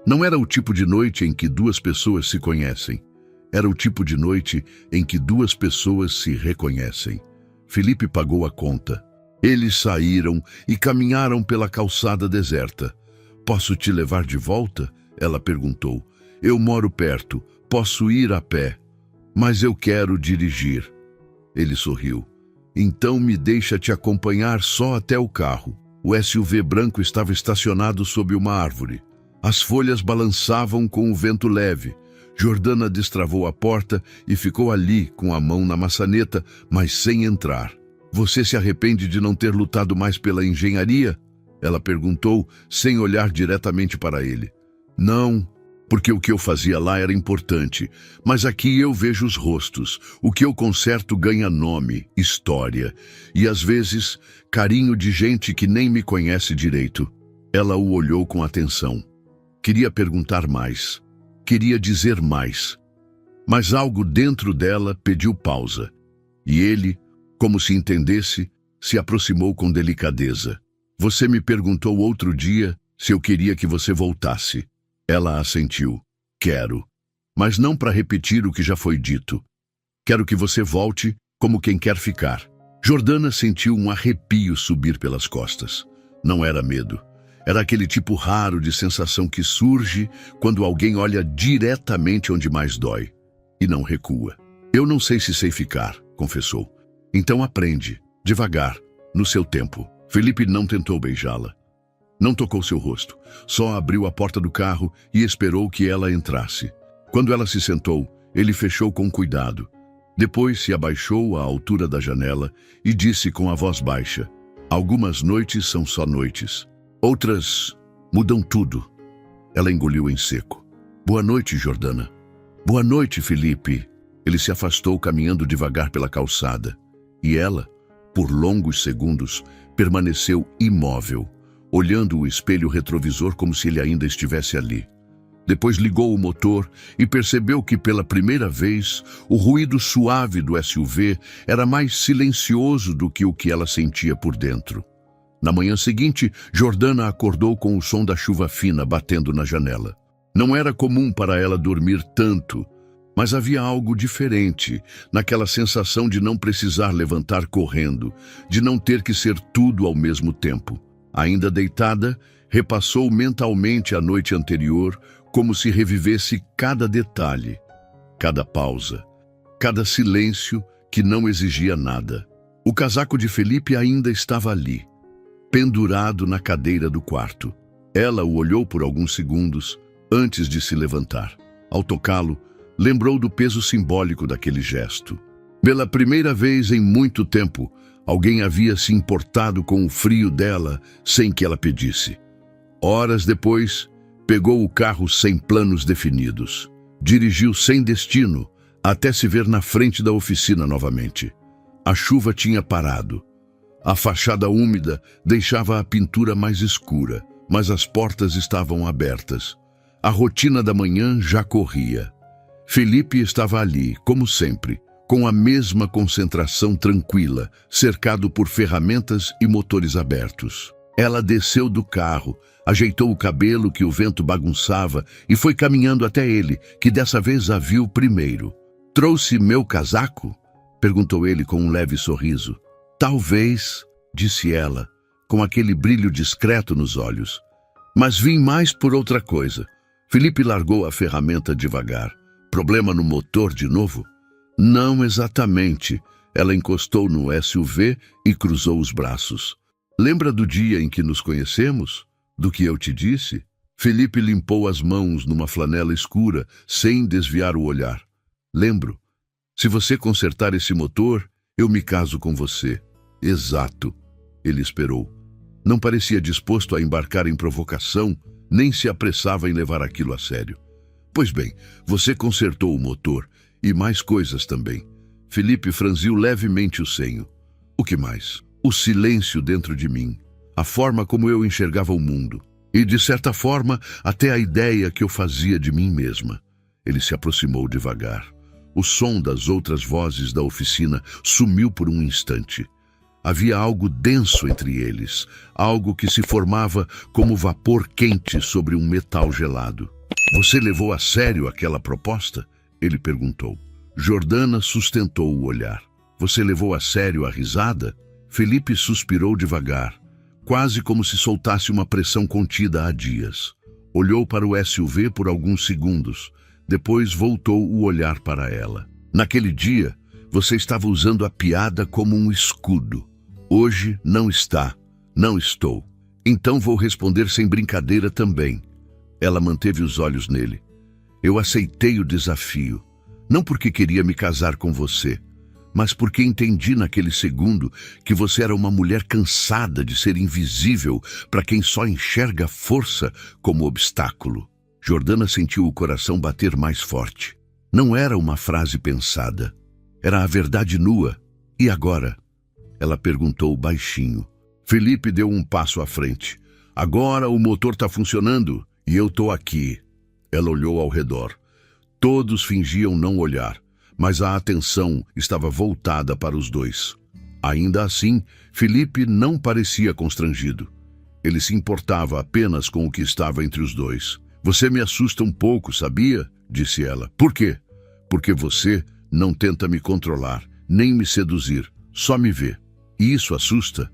A: Não era o tipo de noite em que duas pessoas se conhecem. Era o tipo de noite em que duas pessoas se reconhecem. Felipe pagou a conta. Eles saíram e caminharam pela calçada deserta. "Posso te levar de volta?" ela perguntou. "Eu moro perto. Posso ir a pé. Mas eu quero dirigir." Ele sorriu. "Então me deixa te acompanhar só até o carro." O SUV branco estava estacionado sob uma árvore. As folhas balançavam com o vento leve. Jordana destravou a porta e ficou ali com a mão na maçaneta, mas sem entrar. "Você se arrepende de não ter lutado mais pela engenharia?" ela perguntou, sem olhar diretamente para ele. "Não, porque o que eu fazia lá era importante, mas aqui eu vejo os rostos. O que eu conserto ganha nome, história, e às vezes carinho de gente que nem me conhece direito." Ela o olhou com atenção. Queria perguntar mais. Queria dizer mais. Mas algo dentro dela pediu pausa. E ele, como se entendesse, se aproximou com delicadeza. "Você me perguntou outro dia se eu queria que você voltasse." Ela assentiu. "Quero. Mas não para repetir o que já foi dito. Quero que você volte como quem quer ficar." Jordana sentiu um arrepio subir pelas costas. Não era medo. Era aquele tipo raro de sensação que surge quando alguém olha diretamente onde mais dói e não recua. "Eu não sei se sei ficar", confessou. "Então aprende, devagar, no seu tempo." Felipe não tentou beijá-la. Não tocou seu rosto, só abriu a porta do carro e esperou que ela entrasse. Quando ela se sentou, ele fechou com cuidado. Depois se abaixou à altura da janela e disse com a voz baixa: "Algumas noites são só noites. Outras mudam tudo." Ela engoliu em seco. "Boa noite, Jordana." "Boa noite, Felipe." Ele se afastou caminhando devagar pela calçada. E ela, por longos segundos, permaneceu imóvel, olhando o espelho retrovisor como se ele ainda estivesse ali. Depois ligou o motor e percebeu que pela primeira vez o ruído suave do SUV era mais silencioso do que o que ela sentia por dentro. Na manhã seguinte, Jordana acordou com o som da chuva fina batendo na janela. Não era comum para ela dormir tanto, mas havia algo diferente naquela sensação de não precisar levantar correndo, de não ter que ser tudo ao mesmo tempo. Ainda deitada, repassou mentalmente a noite anterior, como se revivesse cada detalhe, cada pausa, cada silêncio que não exigia nada. O casaco de Felipe ainda estava ali, pendurado na cadeira do quarto. Ela o olhou por alguns segundos antes de se levantar. Ao tocá-lo, lembrou do peso simbólico daquele gesto. Pela primeira vez em muito tempo, alguém havia se importado com o frio dela sem que ela pedisse. Horas depois, pegou o carro sem planos definidos. Dirigiu sem destino, até se ver na frente da oficina novamente. A chuva tinha parado. A fachada úmida deixava a pintura mais escura, mas as portas estavam abertas. A rotina da manhã já corria. Felipe estava ali, como sempre, com a mesma concentração tranquila, cercado por ferramentas e motores abertos. Ela desceu do carro, ajeitou o cabelo que o vento bagunçava e foi caminhando até ele, que dessa vez a viu primeiro. "Trouxe meu casaco?" perguntou ele com um leve sorriso. "Talvez", disse ela, com aquele brilho discreto nos olhos. "Mas vim mais por outra coisa." Felipe largou a ferramenta devagar. "Problema no motor de novo?" "Não exatamente." Ela encostou no SUV e cruzou os braços. "Lembra do dia em que nos conhecemos? Do que eu te disse?" Felipe limpou as mãos numa flanela escura, sem desviar o olhar. "Lembro. Se você consertar esse motor, eu me caso com você." "Exato." Ele esperou. Não parecia disposto a embarcar em provocação, nem se apressava em levar aquilo a sério. "Pois bem, você consertou o motor e mais coisas também." Felipe franziu levemente o senho. "O que mais?" o silêncio dentro de mim, a forma como eu enxergava o mundo e, de certa forma, até a ideia que eu fazia de mim mesma. Ele se aproximou devagar. O som das outras vozes da oficina sumiu por um instante. Havia algo denso entre eles, algo que se formava como vapor quente sobre um metal gelado. Você levou a sério aquela proposta? Ele perguntou. Jordana sustentou o olhar. Você levou a sério a risada? Felipe suspirou devagar, quase como se soltasse uma pressão contida há dias. Olhou para o SUV por alguns segundos, depois voltou o olhar para ela. Naquele dia, você estava usando a piada como um escudo. Hoje não está, não estou. Então vou responder sem brincadeira também. Ela manteve os olhos nele. Eu aceitei o desafio, não porque queria me casar com você, mas porque entendi naquele segundo que você era uma mulher cansada de ser invisível para quem só enxerga força como obstáculo. Jordana sentiu o coração bater mais forte. Não era uma frase pensada. Era a verdade nua. E agora? Ela perguntou baixinho. Felipe deu um passo à frente. Agora o motor está funcionando e eu estou aqui. Ela olhou ao redor. Todos fingiam não olhar, mas a atenção estava voltada para os dois. Ainda assim, Felipe não parecia constrangido. Ele se importava apenas com o que estava entre os dois. Você me assusta um pouco, sabia? Disse ela. Por quê? Porque você não tenta me controlar, nem me seduzir, só me vê. E isso assusta?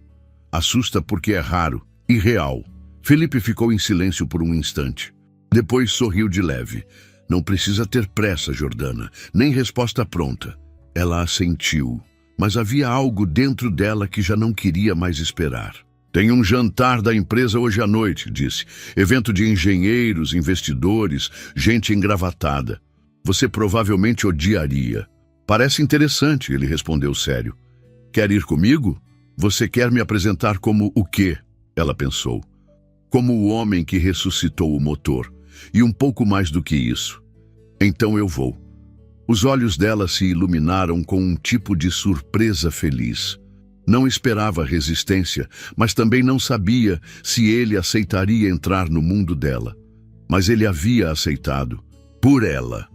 A: Assusta porque é raro, irreal. Felipe ficou em silêncio por um instante. Depois sorriu de leve. Não precisa ter pressa, Jordana, nem resposta pronta. Ela assentiu, mas havia algo dentro dela que já não queria mais esperar. Tem um jantar da empresa hoje à noite, disse. Evento de engenheiros, investidores, gente engravatada. Você provavelmente odiaria. Parece interessante, ele respondeu sério. Quer ir comigo? Você quer me apresentar como o quê? Ela pensou. Como o homem que ressuscitou o motor. E um pouco mais do que isso. Então eu vou. Os olhos dela se iluminaram com um tipo de surpresa feliz. Não esperava resistência, mas também não sabia se ele aceitaria entrar no mundo dela. Mas ele havia aceitado. Por ela.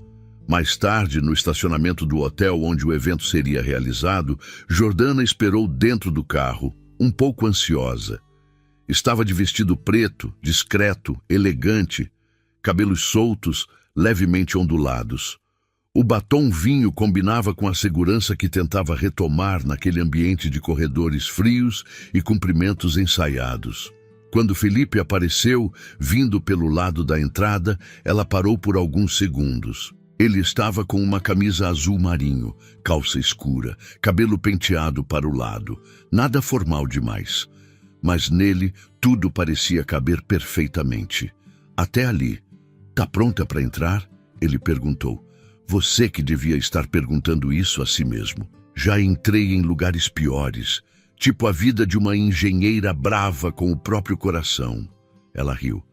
A: Mais tarde, no estacionamento do hotel onde o evento seria realizado, Jordana esperou dentro do carro, um pouco ansiosa. Estava de vestido preto, discreto, elegante, cabelos soltos, levemente ondulados. O batom vinho combinava com a segurança que tentava retomar naquele ambiente de corredores frios e cumprimentos ensaiados. Quando Felipe apareceu, vindo pelo lado da entrada, ela parou por alguns segundos. Ele estava com uma camisa azul marinho, calça escura, cabelo penteado para o lado. Nada formal demais. Mas nele tudo parecia caber perfeitamente. Até ali. Tá pronta para entrar? Ele perguntou. Você que devia estar perguntando isso a si mesmo. Já entrei em lugares piores, tipo a vida de uma engenheira brava com o próprio coração. Ela riu.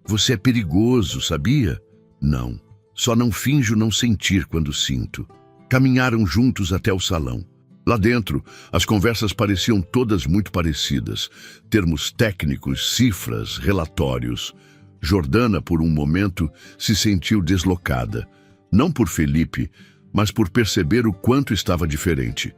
A: Você é perigoso, sabia? Não. Só não finjo não sentir quando sinto. Caminharam juntos até o salão. Lá dentro, as conversas pareciam todas muito parecidas. Termos técnicos, cifras, relatórios. Jordana, por um momento, se sentiu deslocada. Não por Felipe, mas por perceber o quanto estava diferente.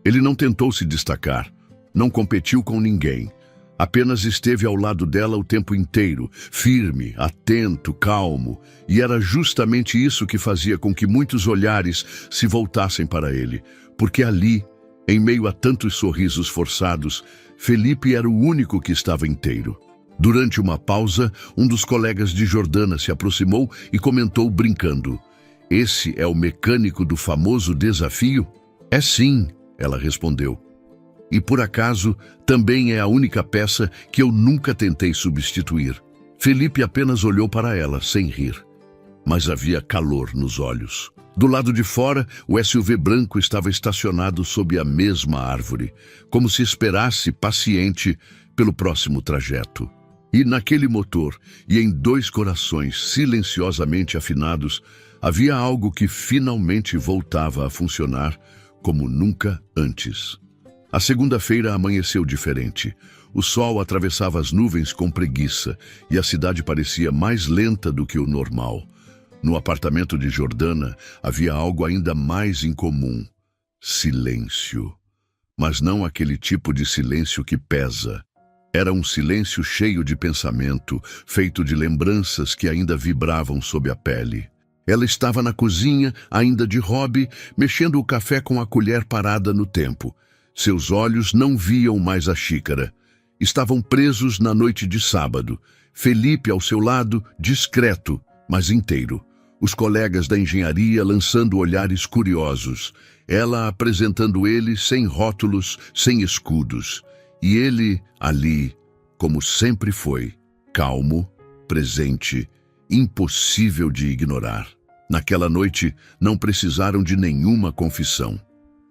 A: Ele não tentou se destacar, não competiu com ninguém. Apenas esteve ao lado dela o tempo inteiro, firme, atento, calmo, e era justamente isso que fazia com que muitos olhares se voltassem para ele, porque ali, em meio a tantos sorrisos forçados, Felipe era o único que estava inteiro. Durante uma pausa, um dos colegas de Jordana se aproximou e comentou brincando. Esse é o mecânico do famoso desafio? É sim, ela respondeu. E por acaso, também é a única peça que eu nunca tentei substituir. Felipe apenas olhou para ela, sem rir. Mas havia calor nos olhos. Do lado de fora, o SUV branco estava estacionado sob a mesma árvore, como se esperasse, paciente, pelo próximo trajeto. E naquele motor, e em dois corações silenciosamente afinados, havia algo que finalmente voltava a funcionar como nunca antes. A segunda-feira amanheceu diferente. O sol atravessava as nuvens com preguiça e a cidade parecia mais lenta do que o normal. No apartamento de Jordana havia algo ainda mais incomum: silêncio. Mas não aquele tipo de silêncio que pesa. Era um silêncio cheio de pensamento, feito de lembranças que ainda vibravam sob a pele. Ela estava na cozinha, ainda de hobby, mexendo o café com a colher parada no tempo. Seus olhos não viam mais a xícara. Estavam presos na noite de sábado. Felipe ao seu lado, discreto, mas inteiro. Os colegas da engenharia lançando olhares curiosos. Ela apresentando ele sem rótulos, sem escudos. E ele ali, como sempre foi, calmo, presente, impossível de ignorar. Naquela noite, não precisaram de nenhuma confissão.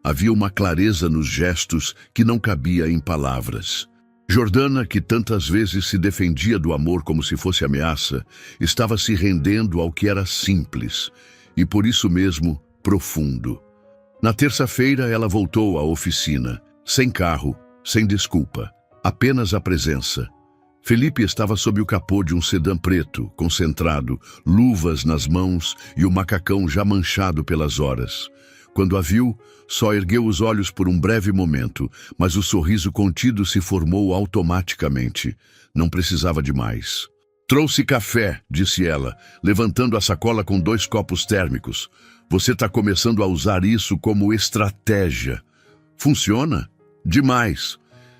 A: Havia uma clareza nos gestos que não cabia em palavras. Jordana, que tantas vezes se defendia do amor como se fosse ameaça, estava se rendendo ao que era simples e, por isso mesmo, profundo. Na terça-feira, ela voltou à oficina, sem carro, sem desculpa, apenas a presença. Felipe estava sob o capô de um sedã preto, concentrado, luvas nas mãos e o macacão já manchado pelas horas. Quando a viu, só ergueu os olhos por um breve momento, mas o sorriso contido se formou automaticamente. Não precisava de mais. "Trouxe café", disse ela, levantando a sacola com 2 copos térmicos. "Você está começando a usar isso como estratégia." "Funciona?" "Demais."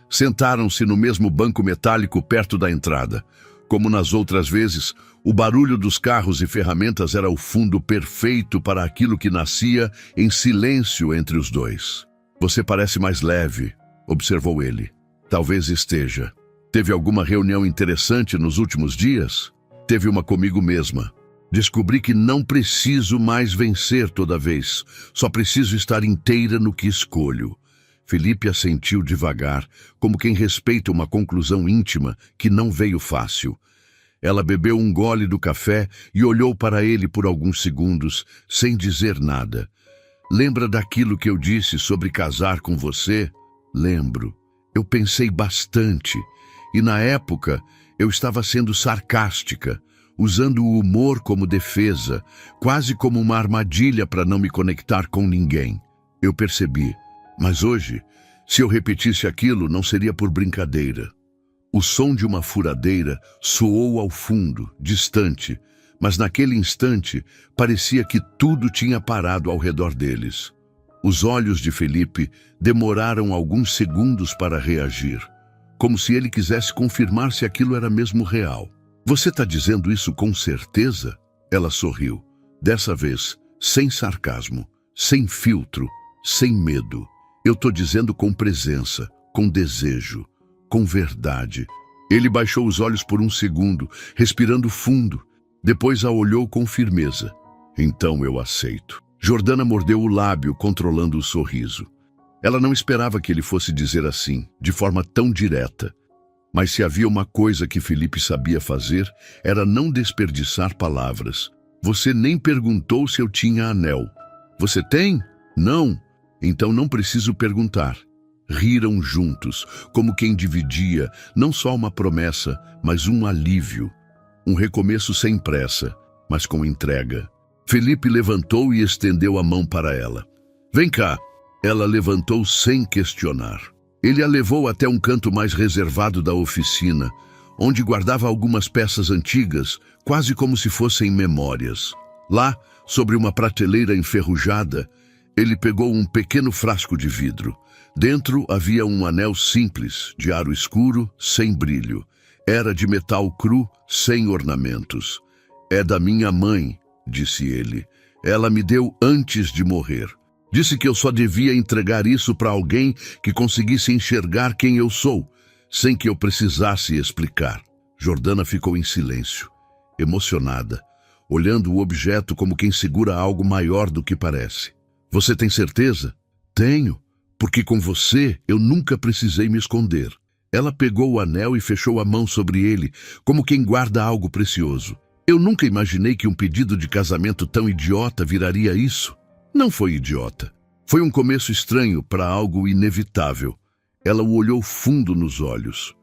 A: Sentaram-se no mesmo banco metálico perto da entrada. Como nas outras vezes, o barulho dos carros e ferramentas era o fundo perfeito para aquilo que nascia em silêncio entre os dois. "Você parece mais leve", observou ele. "Talvez esteja. Teve alguma reunião interessante nos últimos dias?" "Teve uma comigo mesma. Descobri que não preciso mais vencer toda vez. Só preciso estar inteira no que escolho." Felipe assentiu devagar, como quem respeita uma conclusão íntima que não veio fácil. Ela bebeu um gole do café e olhou para ele por alguns segundos, sem dizer nada. "Lembra daquilo que eu disse sobre casar com você?" "Lembro. Eu pensei bastante. E na época, eu estava sendo sarcástica, usando o humor como defesa, quase como uma armadilha para não me conectar com ninguém. Eu percebi. Mas hoje, se eu repetisse aquilo, não seria por brincadeira." O som de uma furadeira soou ao fundo, distante, mas naquele instante parecia que tudo tinha parado ao redor deles. Os olhos de Felipe demoraram alguns segundos para reagir, como se ele quisesse confirmar se aquilo era mesmo real. "Você está dizendo isso com certeza?" Ela sorriu, dessa vez sem sarcasmo, sem filtro, sem medo. "Eu estou dizendo com presença, com desejo, com verdade." Ele baixou os olhos por um segundo, respirando fundo. Depois a olhou com firmeza. "Então eu aceito." Jordana mordeu o lábio, controlando o sorriso. Ela não esperava que ele fosse dizer assim, de forma tão direta. Mas se havia uma coisa que Felipe sabia fazer, era não desperdiçar palavras. "Você nem perguntou se eu tinha anel." "Você tem?" "Não." "Então não preciso perguntar." Riram juntos, como quem dividia não só uma promessa, mas um alívio. Um recomeço sem pressa, mas com entrega. Felipe levantou e estendeu a mão para ela. "Vem cá." Ela levantou sem questionar. Ele a levou até um canto mais reservado da oficina, onde guardava algumas peças antigas, quase como se fossem memórias. Lá, sobre uma prateleira enferrujada, ele pegou um pequeno frasco de vidro. Dentro havia um anel simples, de aro escuro, sem brilho. Era de metal cru, sem ornamentos. "É da minha mãe", disse ele. "Ela me deu antes de morrer. Disse que eu só devia entregar isso para alguém que conseguisse enxergar quem eu sou, sem que eu precisasse explicar." Jordana ficou em silêncio, emocionada, olhando o objeto como quem segura algo maior do que parece. "Você tem certeza?" "Tenho, porque com você eu nunca precisei me esconder." Ela pegou o anel e fechou a mão sobre ele, como quem guarda algo precioso. "Eu nunca imaginei que um pedido de casamento tão idiota viraria isso." "Não foi idiota. Foi um começo estranho para algo inevitável. Ela o olhou fundo nos olhos.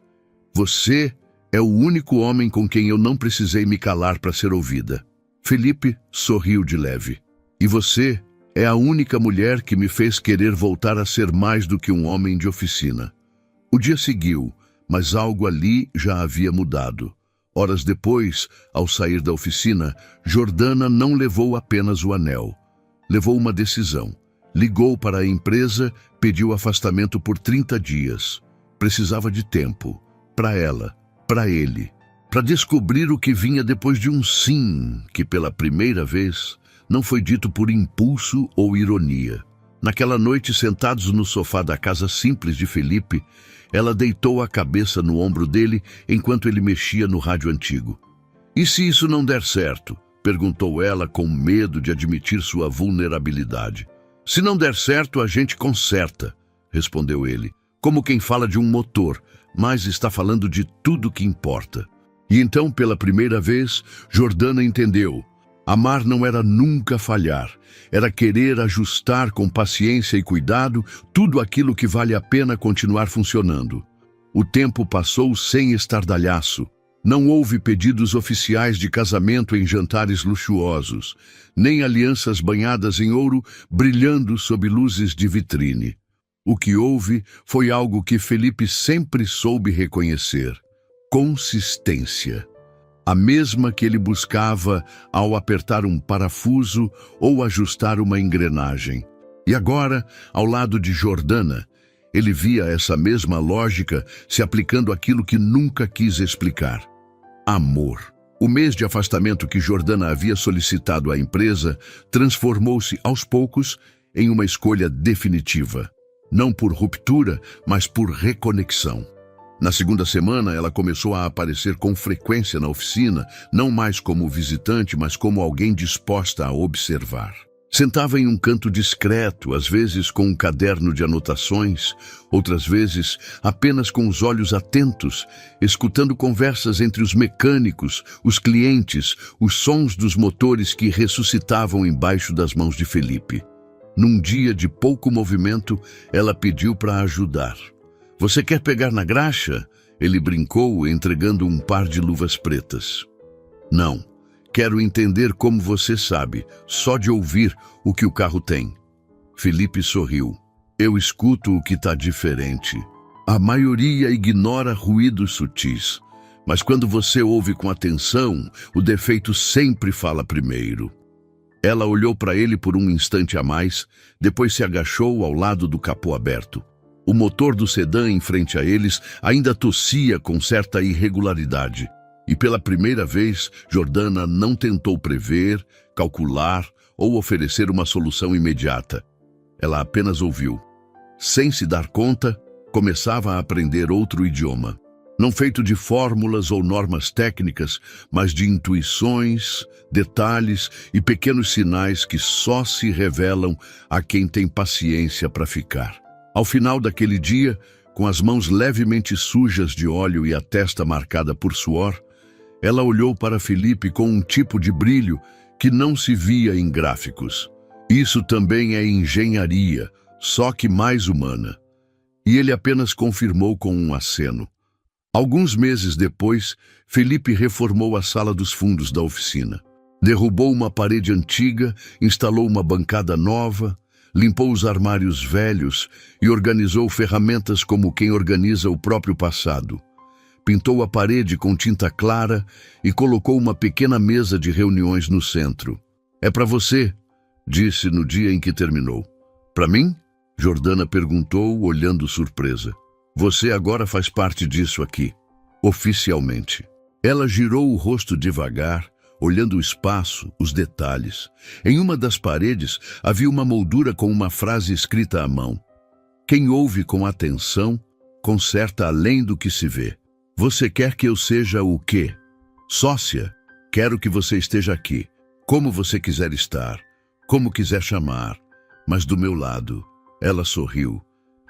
A: Você é o único homem com quem eu não precisei me calar para ser ouvida. Felipe sorriu de leve. E você é a única mulher que me fez querer voltar a ser mais do que um homem de oficina. O dia seguiu, mas algo ali já havia mudado. Horas depois, ao sair da oficina, Jordana não levou apenas o anel. Levou uma decisão. Ligou para a empresa, pediu afastamento por 30 dias. Precisava de tempo. Para ela, para ele. Para descobrir o que vinha depois de um sim, que pela primeira vez não foi dito por impulso ou ironia. Naquela noite, sentados no sofá da casa simples de Felipe, ela deitou a cabeça no ombro dele enquanto ele mexia no rádio antigo. "E se isso não der certo?" perguntou ela com medo de admitir sua vulnerabilidade. "Se não der certo, a gente conserta", respondeu ele, como quem fala de um motor, mas está falando de tudo que importa. E então, pela primeira vez, Jordana entendeu. Amar não era nunca falhar, era querer ajustar com paciência e cuidado tudo aquilo que vale a pena continuar funcionando. O tempo passou sem estardalhaço. Não houve pedidos oficiais de casamento em jantares luxuosos, nem alianças banhadas em ouro brilhando sob luzes de vitrine. O que houve foi algo que Felipe sempre soube reconhecer: consistência. A mesma que ele buscava ao apertar um parafuso ou ajustar uma engrenagem. E agora, ao lado de Jordana, ele via essa mesma lógica se aplicando àquilo que nunca quis explicar: amor. O mês de afastamento que Jordana havia solicitado à empresa transformou-se aos poucos em uma escolha definitiva. Não por ruptura, mas por reconexão. Na segunda semana, ela começou a aparecer com frequência na oficina, não mais como visitante, mas como alguém disposta a observar. Sentava em um canto discreto, às vezes com um caderno de anotações, outras vezes apenas com os olhos atentos, escutando conversas entre os mecânicos, os clientes, os sons dos motores que ressuscitavam embaixo das mãos de Felipe. Num dia de pouco movimento, ela pediu para ajudar. "Você quer pegar na graxa?" Ele brincou, entregando um par de luvas pretas. "Não. Quero entender como você sabe, só de ouvir o que o carro tem." Felipe sorriu. "Eu escuto o que está diferente. A maioria ignora ruídos sutis, mas quando você ouve com atenção, o defeito sempre fala primeiro." Ela olhou para ele por um instante a mais, depois se agachou ao lado do capô aberto. O motor do sedã em frente a eles ainda tossia com certa irregularidade. E pela primeira vez, Jordana não tentou prever, calcular ou oferecer uma solução imediata. Ela apenas ouviu. Sem se dar conta, começava a aprender outro idioma. Não feito de fórmulas ou normas técnicas, mas de intuições, detalhes e pequenos sinais que só se revelam a quem tem paciência para ficar. Ao final daquele dia, com as mãos levemente sujas de óleo e a testa marcada por suor, ela olhou para Felipe com um tipo de brilho que não se via em gráficos. Isso também é engenharia, só que mais humana. E ele apenas confirmou com um aceno. Alguns meses depois, Felipe reformou a sala dos fundos da oficina. Derrubou uma parede antiga, instalou uma bancada nova, limpou os armários velhos e organizou ferramentas como quem organiza o próprio passado. Pintou a parede com tinta clara e colocou uma pequena mesa de reuniões no centro. "É para você", disse no dia em que terminou. "Para mim?" Jordana perguntou, olhando surpresa. "Você agora faz parte disso aqui, oficialmente." Ela girou o rosto devagar, olhando o espaço, os detalhes. Em uma das paredes havia uma moldura com uma frase escrita à mão. "Quem ouve com atenção, conserta além do que se vê." "Você quer que eu seja o quê?" "Sócia. Quero que você esteja aqui, como você quiser estar, como quiser chamar, mas do meu lado." Ela sorriu,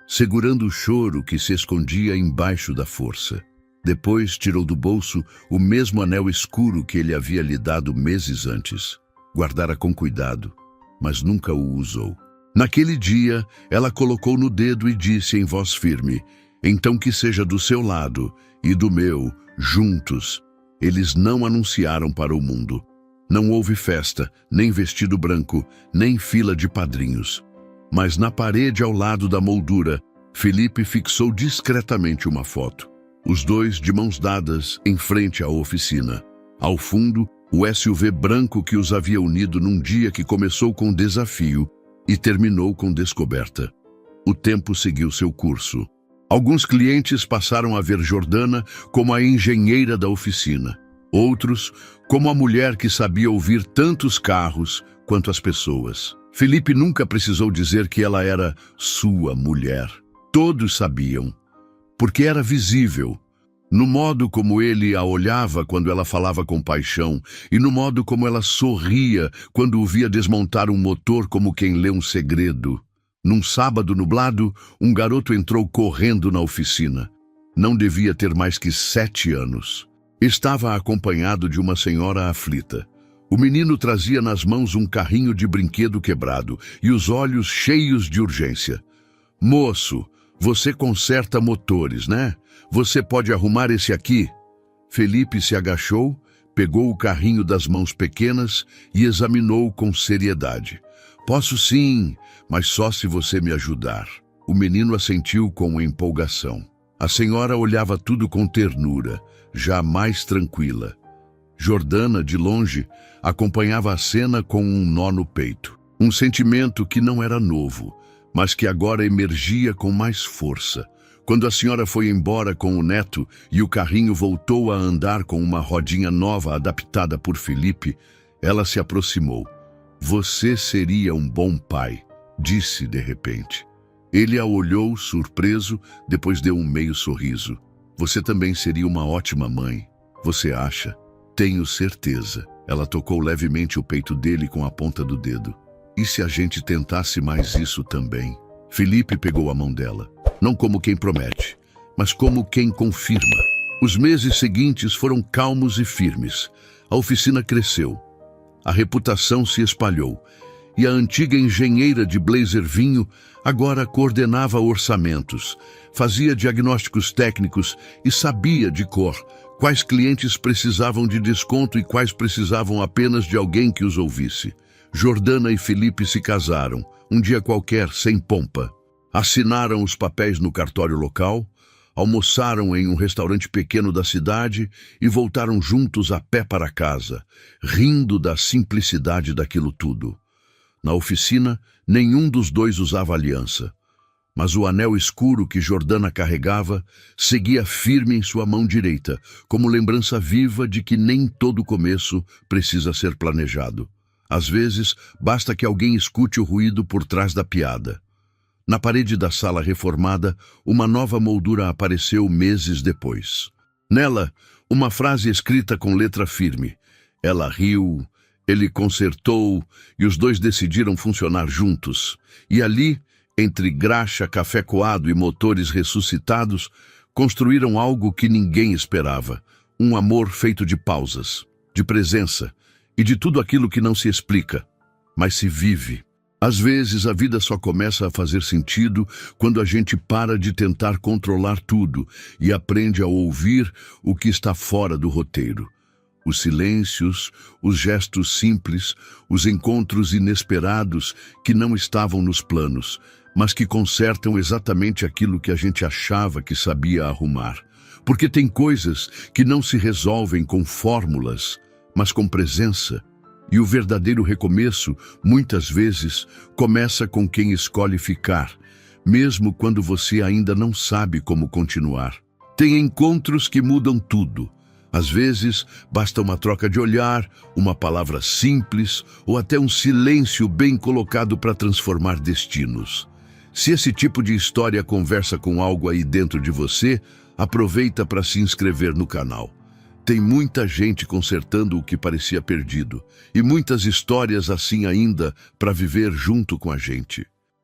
A: segurando o choro que se escondia embaixo da força. Depois tirou do bolso o mesmo anel escuro que ele havia lhe dado meses antes. Guardara com cuidado, mas nunca o usou. Naquele dia, ela colocou no dedo e disse em voz firme: Então que seja do seu lado e do meu, juntos. Eles não anunciaram para o mundo. Não houve festa, nem vestido branco, nem fila de padrinhos. Mas na parede ao lado da moldura, Felipe fixou discretamente uma foto. Os dois de mãos dadas em frente à oficina. Ao fundo, o SUV branco que os havia unido num dia que começou com desafio e terminou com descoberta. O tempo seguiu seu curso. Alguns clientes passaram a ver Jordana como a engenheira da oficina. Outros, como a mulher que sabia ouvir tantos carros quanto as pessoas. Felipe nunca precisou dizer que ela era sua mulher. Todos sabiam, porque era visível. No modo como ele a olhava quando ela falava com paixão e no modo como ela sorria quando o via desmontar um motor como quem lê um segredo. Num sábado nublado, um garoto entrou correndo na oficina. Não devia ter mais que 7 anos. Estava acompanhado de uma senhora aflita. O menino trazia nas mãos um carrinho de brinquedo quebrado e os olhos cheios de urgência. "Moço, você conserta motores, né? Você pode arrumar esse aqui?" Felipe se agachou, pegou o carrinho das mãos pequenas e examinou com seriedade. "Posso sim, mas só se você me ajudar." O menino assentiu com empolgação. A senhora olhava tudo com ternura, já mais tranquila. Jordana, de longe, acompanhava a cena com um nó no peito. Um sentimento que não era novo, mas que agora emergia com mais força. Quando a senhora foi embora com o neto e o carrinho voltou a andar com uma rodinha nova adaptada por Felipe, ela se aproximou. "Você seria um bom pai", disse de repente. Ele a olhou surpreso, depois deu um meio sorriso. "Você também seria uma ótima mãe. Você acha?" "Tenho certeza." Ela tocou levemente o peito dele com a ponta do dedo. "E se a gente tentasse mais isso também?" Felipe pegou a mão dela. Não como quem promete, mas como quem confirma. Os meses seguintes foram calmos e firmes. A oficina cresceu. A reputação se espalhou. E a antiga engenheira de blazer vinho agora coordenava orçamentos, fazia diagnósticos técnicos e sabia de cor quais clientes precisavam de desconto e quais precisavam apenas de alguém que os ouvisse. Jordana e Felipe se casaram, um dia qualquer, sem pompa. Assinaram os papéis no cartório local, almoçaram em um restaurante pequeno da cidade e voltaram juntos a pé para casa, rindo da simplicidade daquilo tudo. Na oficina, nenhum dos dois usava aliança, mas o anel escuro que Jordana carregava seguia firme em sua mão direita, como lembrança viva de que nem todo começo precisa ser planejado. Às vezes, basta que alguém escute o ruído por trás da piada. Na parede da sala reformada, uma nova moldura apareceu meses depois. Nela, uma frase escrita com letra firme. Ela riu, ele consertou e os dois decidiram funcionar juntos. E ali, entre graxa, café coado e motores ressuscitados, construíram algo que ninguém esperava. Um amor feito de pausas, de presença e de tudo aquilo que não se explica, mas se vive. Às vezes, a vida só começa a fazer sentido quando a gente para de tentar controlar tudo e aprende a ouvir o que está fora do roteiro. Os silêncios, os gestos simples, os encontros inesperados que não estavam nos planos, mas que consertam exatamente aquilo que a gente achava que sabia arrumar. Porque tem coisas que não se resolvem com fórmulas, mas com presença. E o verdadeiro recomeço, muitas vezes, começa com quem escolhe ficar, mesmo quando você ainda não sabe como continuar. Tem encontros que mudam tudo. Às vezes, basta uma troca de olhar, uma palavra simples ou até um silêncio bem colocado para transformar destinos. Se esse tipo de história conversa com algo aí dentro de você, aproveita para se inscrever no canal. Tem muita gente consertando o que parecia perdido e muitas histórias assim ainda para viver junto com a gente.